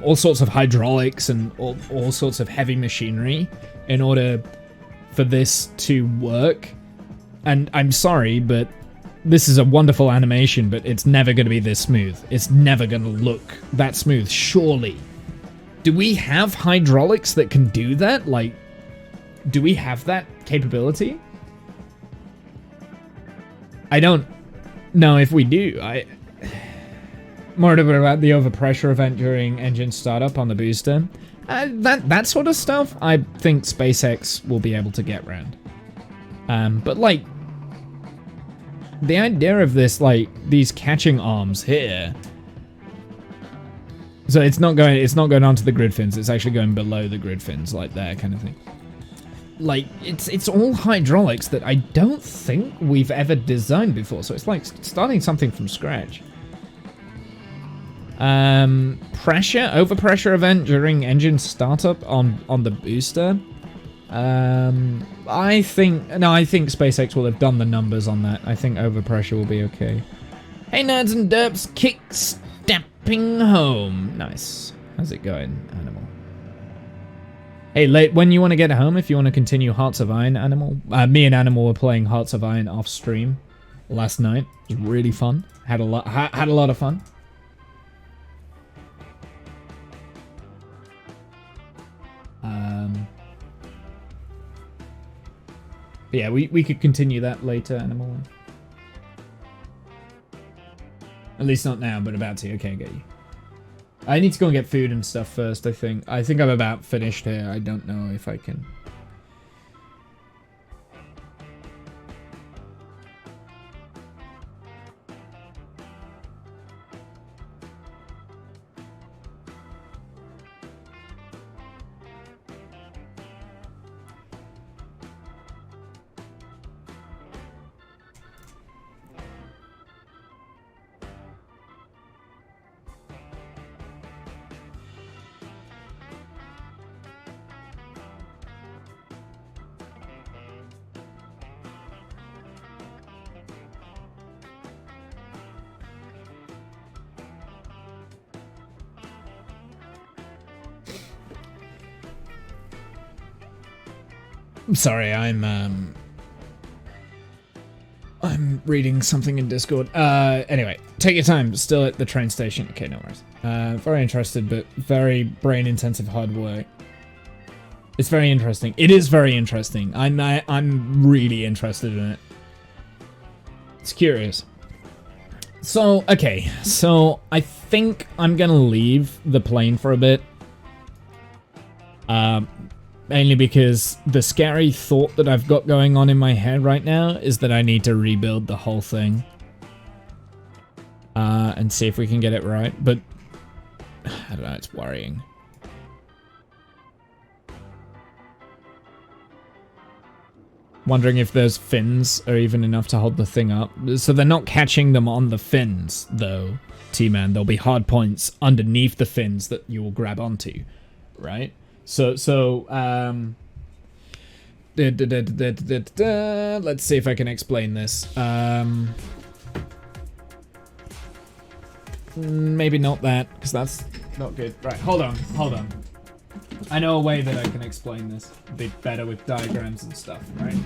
all sorts of hydraulics and all sorts of heavy machinery in order for this to work. And I'm sorry, but this is a wonderful animation, but it's never going to be this smooth. It's never going to look that smooth, surely. Do we have hydraulics that can do that? Like, do we have that capability? I don't know if we do. More about the overpressure event during engine startup on the booster. That sort of stuff, I think SpaceX will be able to get around. But like, the idea of this, like, these catching arms here. So it's not going onto the grid fins, it's actually going below the grid fins, like there kind of thing. Like, it's all hydraulics that I don't think we've ever designed before, so it's like starting something from scratch. Overpressure event during engine startup on the booster. I think SpaceX will have done the numbers on that. I think overpressure will be okay. Hey nerds and derps, kick-stepping home. Nice. How's it going, Animal? Hey, late when you want to get home, if you want to continue Hearts of Iron, Animal. Me and Animal were playing Hearts of Iron off stream last night. It was really fun. Had a lot of fun. Yeah, we could continue that later, Animal. At least not now, but about to. Okay, I get you. I need to go and get food and stuff first, I think. I think I'm about finished here. I don't know if I can... Sorry, I'm reading something in Discord. Anyway, take your time. Still at the train station. Okay, no worries. Very interested, but very brain-intensive hard work. It's very interesting. It is very interesting. I'm really interested in it. It's curious. So, okay. So, I think I'm gonna leave the plane for a bit. Mainly because the scary thought that I've got going on in my head right now is that I need to rebuild the whole thing. And see if we can get it right, but I don't know, it's worrying. Wondering if those fins are even enough to hold the thing up. So they're not catching them on the fins, though, T-Man. There'll be hard points underneath the fins that you will grab onto, right? So, let's see if I can explain this. Maybe not that, because that's not good. Right, hold on. I know a way that I can explain this a bit better with diagrams and stuff, right?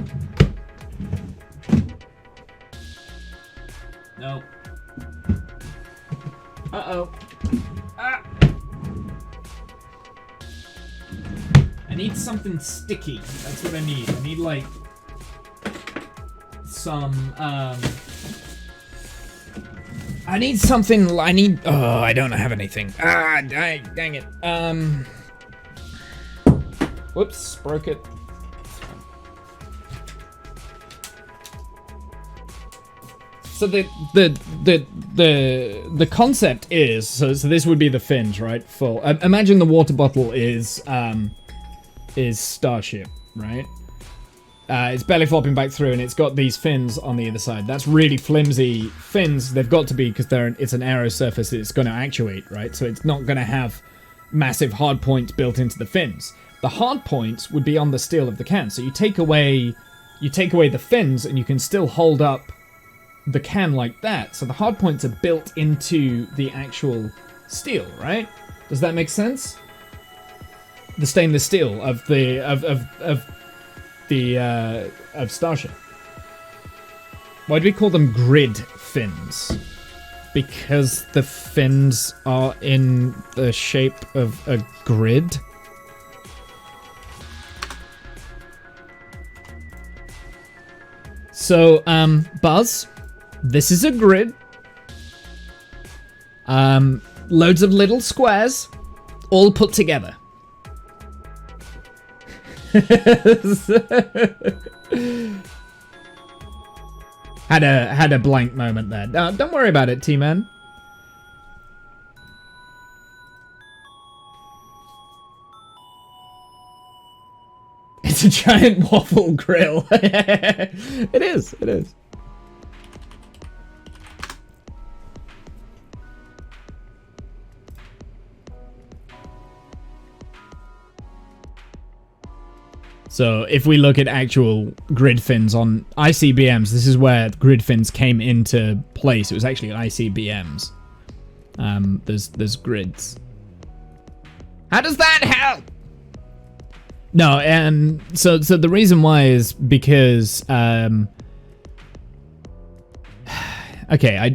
No. Uh-oh. Ah! I need something sticky. That's what I need. I need, like, some, I I need something. I need. Oh, I don't have anything. Ah, dang it. Whoops, broke it. So the concept is so this would be the fins, right? Full. Imagine the water bottle is Starship, right? It's belly flopping back through, and it's got these fins on the other side. That's really flimsy fins. They've got to be because it's an aero surface. It's going to actuate, right? So it's not going to have massive hard points built into the fins. The hard points would be on the steel of the can. So you take away the fins, and you can still hold up the can like that. So the hard points are built into the actual steel, right? Does that make sense? The stainless steel of Starship. Why do we call them grid fins? Because the fins are in the shape of a grid. So, Buzz, this is a grid. Loads of little squares, all put together. Had a blank moment there. Don't worry about it, T-Man. It's a giant waffle grill. It is. So if we look at actual grid fins on ICBMs, this is where grid fins came into place. It was actually ICBMs. There's grids. How does that help? No, so the reason why is because okay,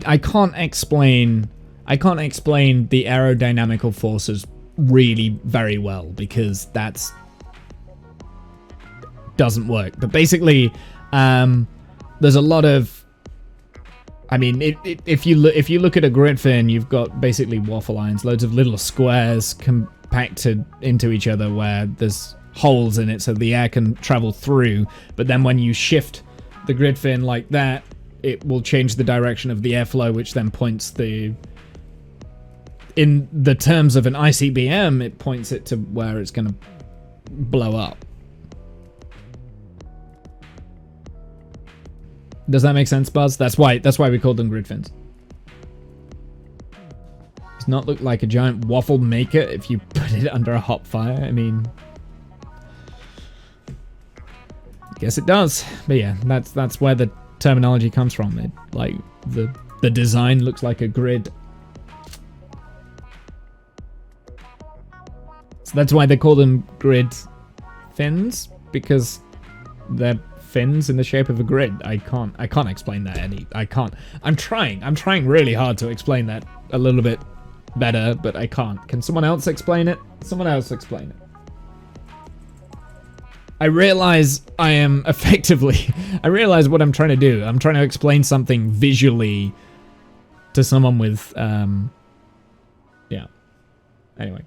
I can't explain the aerodynamical forces really very well because that's doesn't work. But basically, there's a lot of, I mean, if you look at a grid fin, you've got basically waffle irons, loads of little squares compacted into each other where there's holes in it so the air can travel through. But then when you shift the grid fin like that, it will change the direction of the airflow, which then points in the terms of an ICBM, it points it to where it's going to blow up. Does that make sense, Buzz? That's why we call them grid fins. Does not look like a giant waffle maker if you put it under a hot fire. I mean, I guess it does. But yeah, that's where the terminology comes from. It like the design looks like a grid. So that's why they call them grid fins, because they're fins in the shape of a grid. I can't explain that I'm trying really hard to explain that a little bit better, but I can't. Can someone else explain it? Someone else explain it. I realize what I'm trying to do. I'm trying to explain something visually to someone with yeah. Anyway.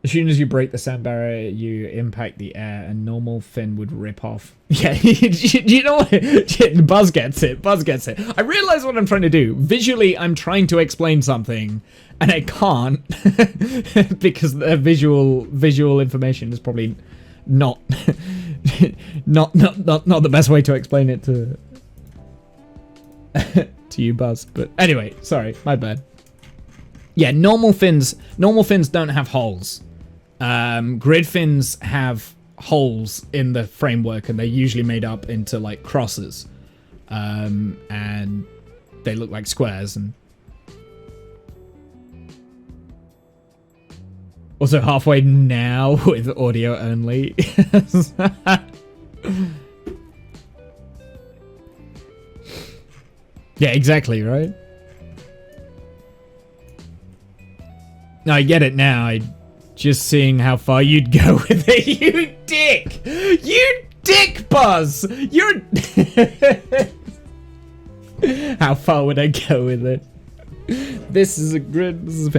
As soon as you break the sound barrier, you impact the air, and normal fin would rip off. Yeah, you know what? Buzz gets it. I realize what I'm trying to do. Visually, I'm trying to explain something, and I can't because the visual information is probably not not the best way to explain it to to you, Buzz. But anyway, sorry, my bad. Yeah, normal fins don't have holes. Grid fins have holes in the framework, and they're usually made up into like crosses, and they look like squares. And also halfway now with audio only. Yeah, exactly, right? No, I get it now. Just seeing how far you'd go with it. You dick! You dick, Buzz! You're... How far would I go with it? This is a grid. This is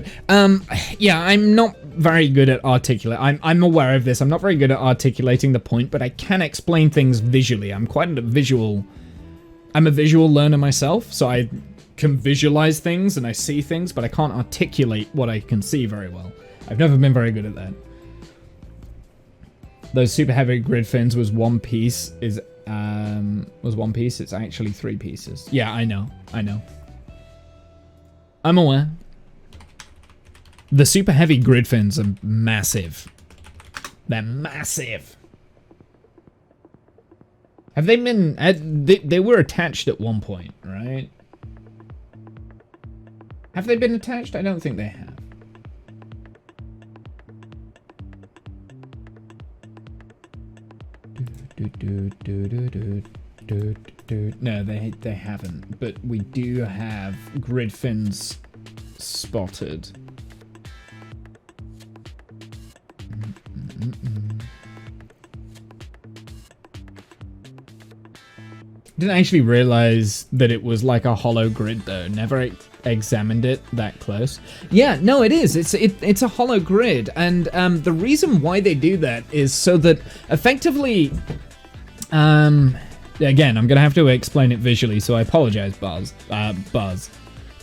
yeah, I'm not very good at articulate. I'm aware of this. I'm not very good at articulating the point, but I can explain things visually. I'm quite a visual. I'm a visual learner myself, so I can visualize things and I see things, but I can't articulate what I can see very well. I've never been very good at that. Those super heavy grid fins was one piece. Was one piece. It's actually 3 pieces. Yeah, I know. I'm aware. The super heavy grid fins are massive. They're massive. Have they been... they were attached at one point, right? Have they been attached? I don't think they have. No, they haven't. But we do have grid fins spotted. Didn't actually realize that it was like a hollow grid though. Never examined it that close. Yeah, no, it is. It's a hollow grid, and the reason why they do that is so that effectively, again, I'm gonna have to explain it visually, so I apologize, Buzz.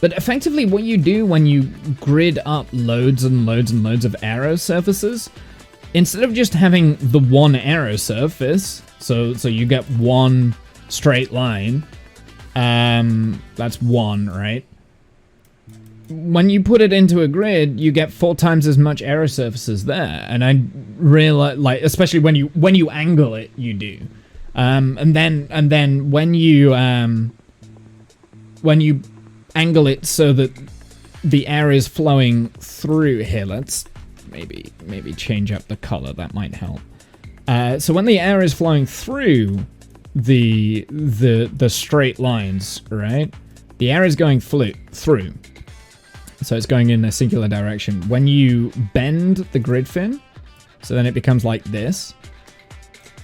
But effectively, what you do when you grid up loads and loads and loads of aero surfaces, instead of just having the one aero surface, so you get one straight line, that's one, right? When you put it into a grid, you get 4 times as much aero surfaces there, and I realize, like, especially when you angle it, you do. And then when you angle it so that the air is flowing through here, let's maybe change up the color, that might help. So when the air is flowing through the straight lines, right? The air is going through. So it's going in a singular direction. When you bend the grid fin, so then it becomes like this,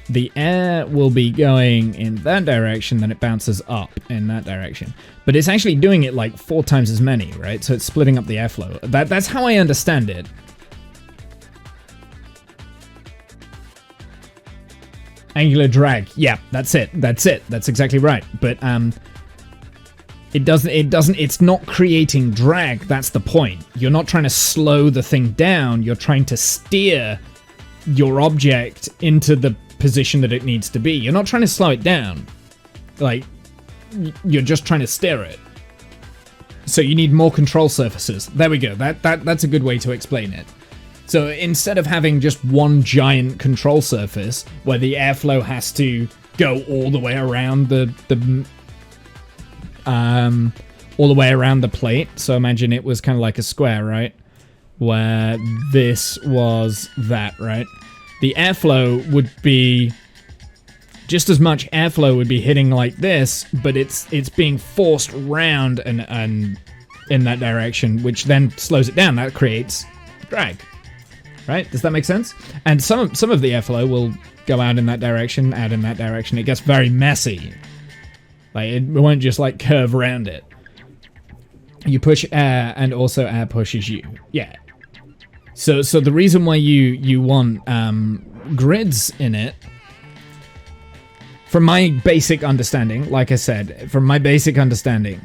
the air will be going in that direction, then it bounces up in that direction. But it's actually doing it like 4 times as many, right? So it's splitting up the airflow. That's how I understand it. Angular drag. Yeah, that's it. That's exactly right. But it's not creating drag. That's the point. You're not trying to slow the thing down. You're trying to steer your object into the position that it needs to be. You're not trying to slow it down. Like, you're just trying to steer it. So you need more control surfaces. There we go. That's a good way to explain it. So instead of having just one giant control surface where the airflow has to go all the way around all the way around the plate. So imagine it was kind of like a square, right? Where this was that, right? The airflow would be just as much airflow would be hitting like this, but it's being forced around and in that direction, which then slows it down. That creates drag. Right? Does that make sense? And some of the airflow will go out in that direction, out in that direction. It gets very messy. Like, it won't just like curve around it. You push air, and also air pushes you. Yeah. So the reason why you want grids in it, from my basic understanding, like I said, from my basic understanding,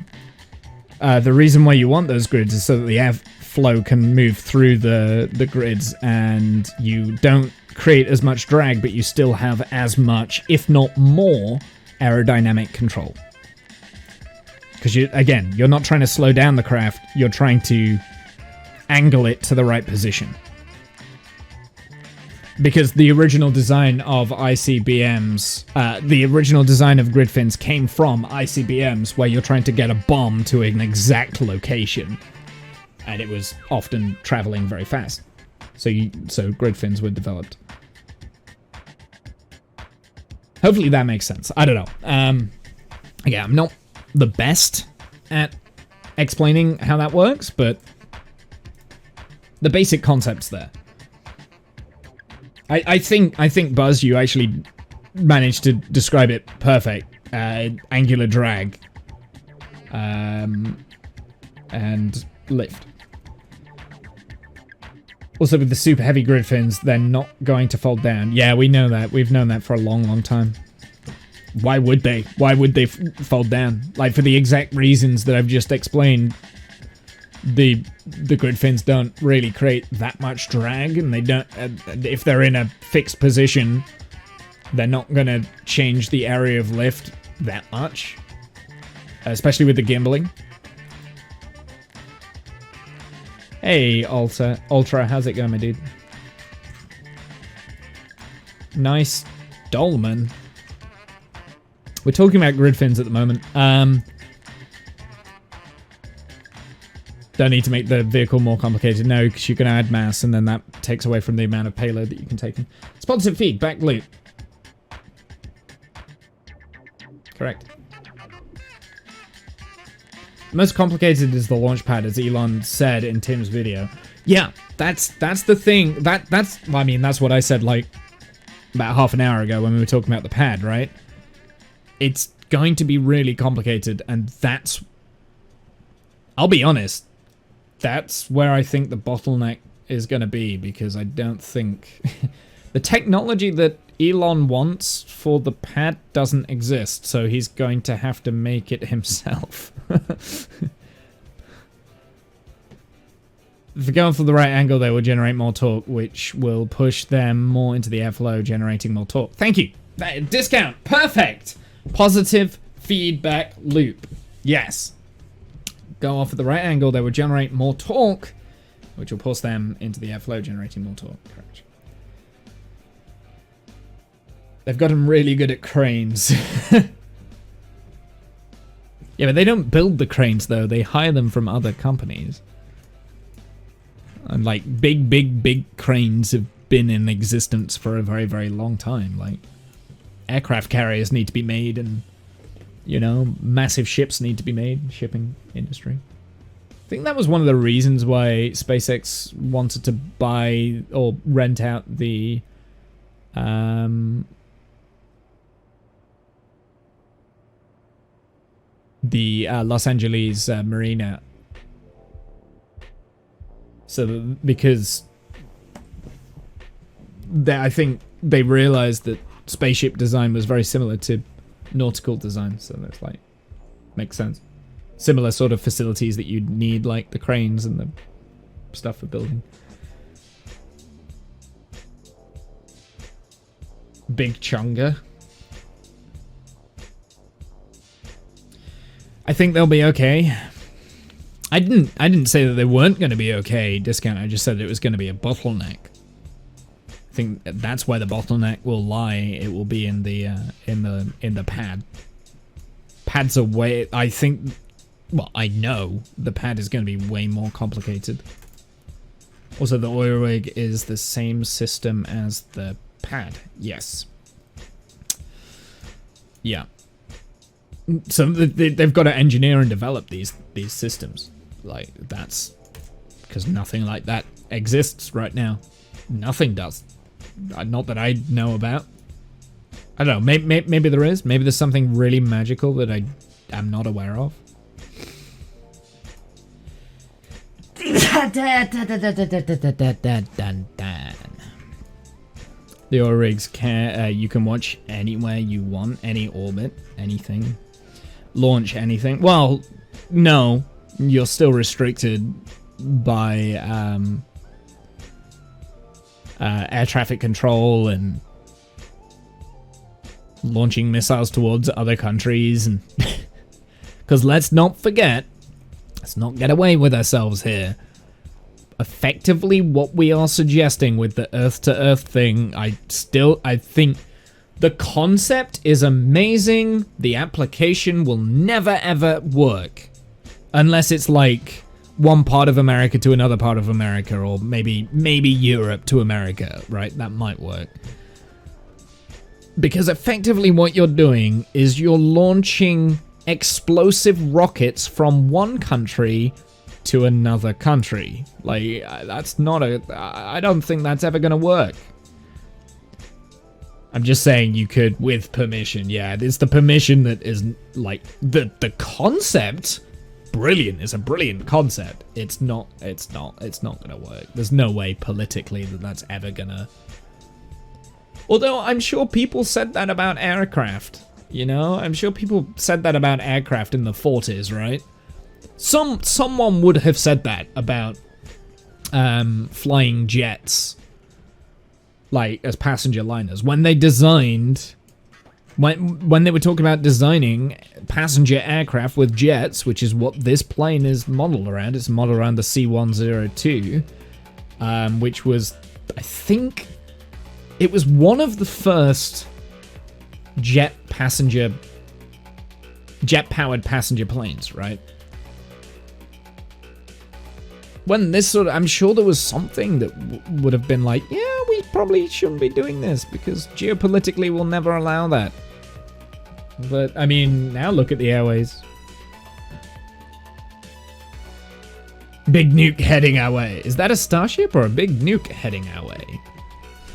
the reason why you want those grids is so that the airflow can move through the grids, and you don't create as much drag, but you still have as much, if not more, aerodynamic control. Because you're not trying to slow down the craft, you're trying to angle it to the right position. Because the original design of ICBMs, the original design of grid fins came from ICBMs, where you're trying to get a bomb to an exact location, and it was often traveling very fast. So grid fins were developed. Hopefully that makes sense. I don't know. Yeah, I'm not the best at explaining how that works, but the basic concept's there. I think Buzz, you actually managed to describe it perfect. Angular drag. and lift. Also, with the super heavy grid fins, they're not going to fold down. Yeah, we know that. We've known that for a long, long time. Why would they? Why would they fold down? Like, for the exact reasons that I've just explained, the grid fins don't really create that much drag, and they don't... if they're in a fixed position, they're not going to change the area of lift that much. Especially with the gimbaling. Hey, Ultra, how's it going, my dude? Nice dolman. We're talking about grid fins at the moment. Don't need to make the vehicle more complicated, no, because you can add mass, and then that takes away from the amount of payload that you can take in. Sponsored feed, back loop. Correct. Most complicated is the launch pad, as Elon said in Tim's video. Yeah, that's the thing. I mean, that's what I said like about half an hour ago when we were talking about the pad, right? It's going to be really complicated, and that's... I'll be honest, that's where I think the bottleneck is going to be, because I don't think... the technology that Elon wants for the pad doesn't exist, so he's going to have to make it himself. If they're going for the right angle, they will generate more torque, which will push them more into the airflow, generating more torque. Thank you. Discount. Perfect. Positive feedback loop. Yes. Go off at the right angle, they will generate more torque, which will push them into the airflow, generating more torque. Correct. They've got them really good at cranes. Yeah, but they don't build the cranes, though. They hire them from other companies. And, like, big cranes have been in existence for a very, very long time. Like, aircraft carriers need to be made, and, you know, massive ships need to be made. Shipping industry. I think that was one of the reasons why SpaceX wanted to buy or rent out the... Los Angeles Marina. So, because I think they realized that spaceship design was very similar to nautical design, so that's like, makes sense. Similar sort of facilities that you'd need, like the cranes and the stuff for building. Big Chunga. I think they'll be okay. I didn't say that they weren't going to be okay, Discount. I just said it was going to be a bottleneck. I think that's where the bottleneck will lie. It will be in the pad. Pads are way... I think... Well, I know the pad is going to be way more complicated. Also, the oil rig is the same system as the pad. Yes. Yeah. So they've got to engineer and develop these systems. Like, that's because nothing like that exists right now. Nothing does. Not that I know about. I don't know. Maybe there is. Maybe there's something really magical that I am not aware of. The oil rigs can you can watch anywhere you want, any orbit, anything. Launch anything. Well, no, you're still restricted by air traffic control and launching missiles towards other countries, and because let's not forget, let's not get away with ourselves here. Effectively, what we are suggesting with the Earth-to-Earth thing, I think the concept is amazing. The application will never ever work unless it's like one part of America to another part of America, or maybe Europe to America, right? That might work. Because effectively what you're doing is you're launching explosive rockets from one country to another country. Like, that's not I don't think that's ever going to work. I'm just saying you could with permission. Yeah, it's the permission that is like the concept. Brilliant. It's a brilliant concept. It's not gonna work. There's no way politically that that's ever gonna. Although I'm sure people said that about aircraft. You know, I'm sure people said that about aircraft in the 40s, right? Someone would have said that about flying jets, like as passenger liners, when they designed, when they were talking about designing passenger aircraft with jets, which is what this plane is modeled around. It's modeled around the C-102, which was, I think, it was one of the first jet-powered passenger planes, right? When this sort of, I'm sure there was something that would have been like, yeah, we probably shouldn't be doing this because geopolitically we'll never allow that. But, I mean, now look at the airways. Big nuke heading our way. Is that a starship or a big nuke heading our way?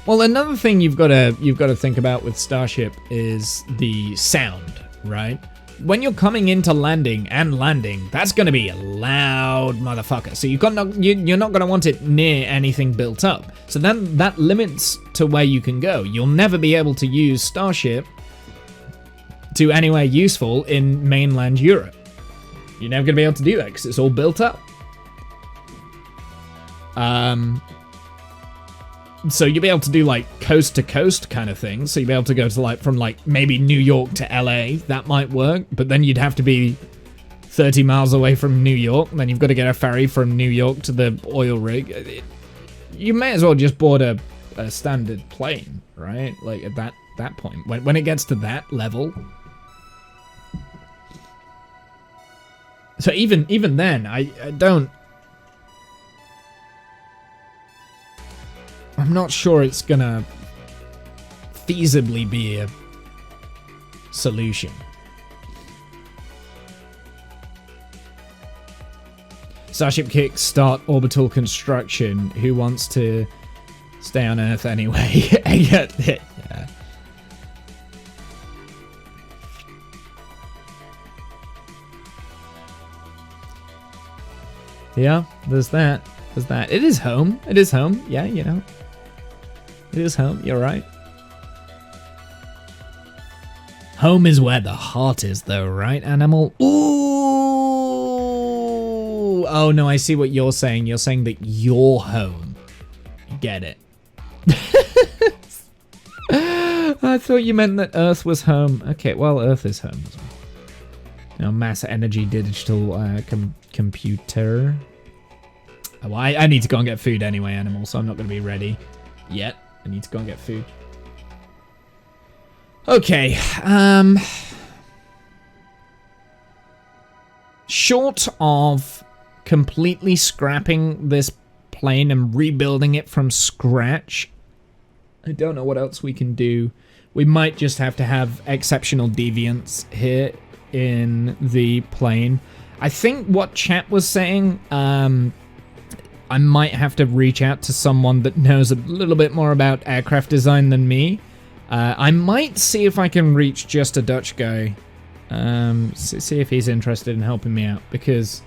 Well, another thing you've got to think about with Starship is the sound, right? When you're coming into landing, that's going to be a loud motherfucker. So you're not going to want it near anything built up. So then that limits to where you can go. You'll never be able to use Starship to anywhere useful in mainland Europe. You're never going to be able to do that because it's all built up. So you'll be able to do like coast to coast kind of things. So you'll be able to go to like from like maybe New York to LA. That might work, but then you'd have to be 30 miles away from New York. And then you've got to get a ferry from New York to the oil rig. You may as well just board a standard plane, right? Like at that point, when it gets to that level. So even then, I don't. I'm not sure it's gonna feasibly be a solution. Starship kicks start orbital construction. Who wants to stay on Earth anyway? Yeah. Yeah, there's that. There's that. It is home. It is home. Yeah, you know. It is home, you're right. Home is where the heart is though, right, Animal? Ooh! Oh no, I see what you're saying. You're saying that you're home. Get it. I thought you meant that Earth was home. Okay, well, Earth is home as well. Now, mass energy digital computer. Well, I need to go and get food anyway, Animal, so I'm not going to be ready yet. I need to go and get food. Okay, short of completely scrapping this plane and rebuilding it from scratch, I don't know what else we can do. We might just have to have exceptional deviance here in the plane. I think what chat was saying, I might have to reach out to someone that knows a little bit more about aircraft design than me. I might see if I can reach just a Dutch guy. See if he's interested in helping me out, because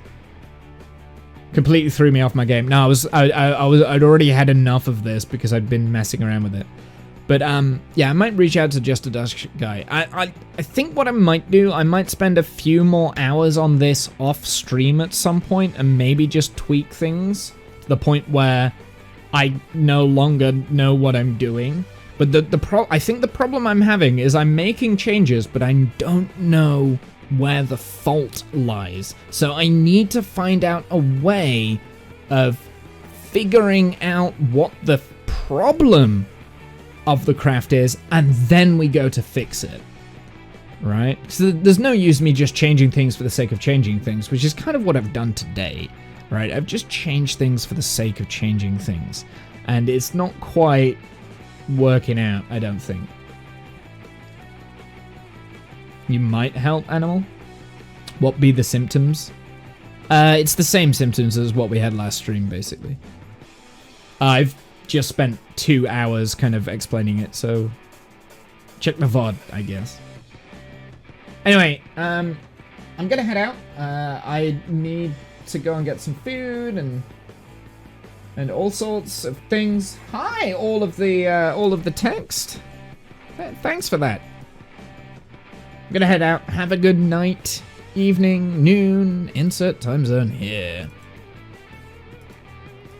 completely threw me off my game. No, I'd already had enough of this because I'd been messing around with it. But yeah, I might reach out to just a Dutch guy. I think what I might do, I might spend a few more hours on this off stream at some point and maybe just tweak things. The point where I no longer know what I'm doing. But I think the problem I'm having is I'm making changes, but I don't know where the fault lies. So I need to find out a way of figuring out what the problem of the craft is, and then we go to fix it. Right? So there's no use me just changing things for the sake of changing things, which is kind of what I've done today. Right, I've just changed things for the sake of changing things, and it's not quite working out, I don't think. You might help, Animal? What be the symptoms? It's the same symptoms as what we had last stream, basically. I've just spent 2 hours kind of explaining it, so check the VOD, I guess. Anyway, I'm gonna head out. I need to go and get some food and all sorts of things. Hi, all of the text. Thanks for that. I'm gonna head out. Have a good night, evening, noon. Insert time zone here.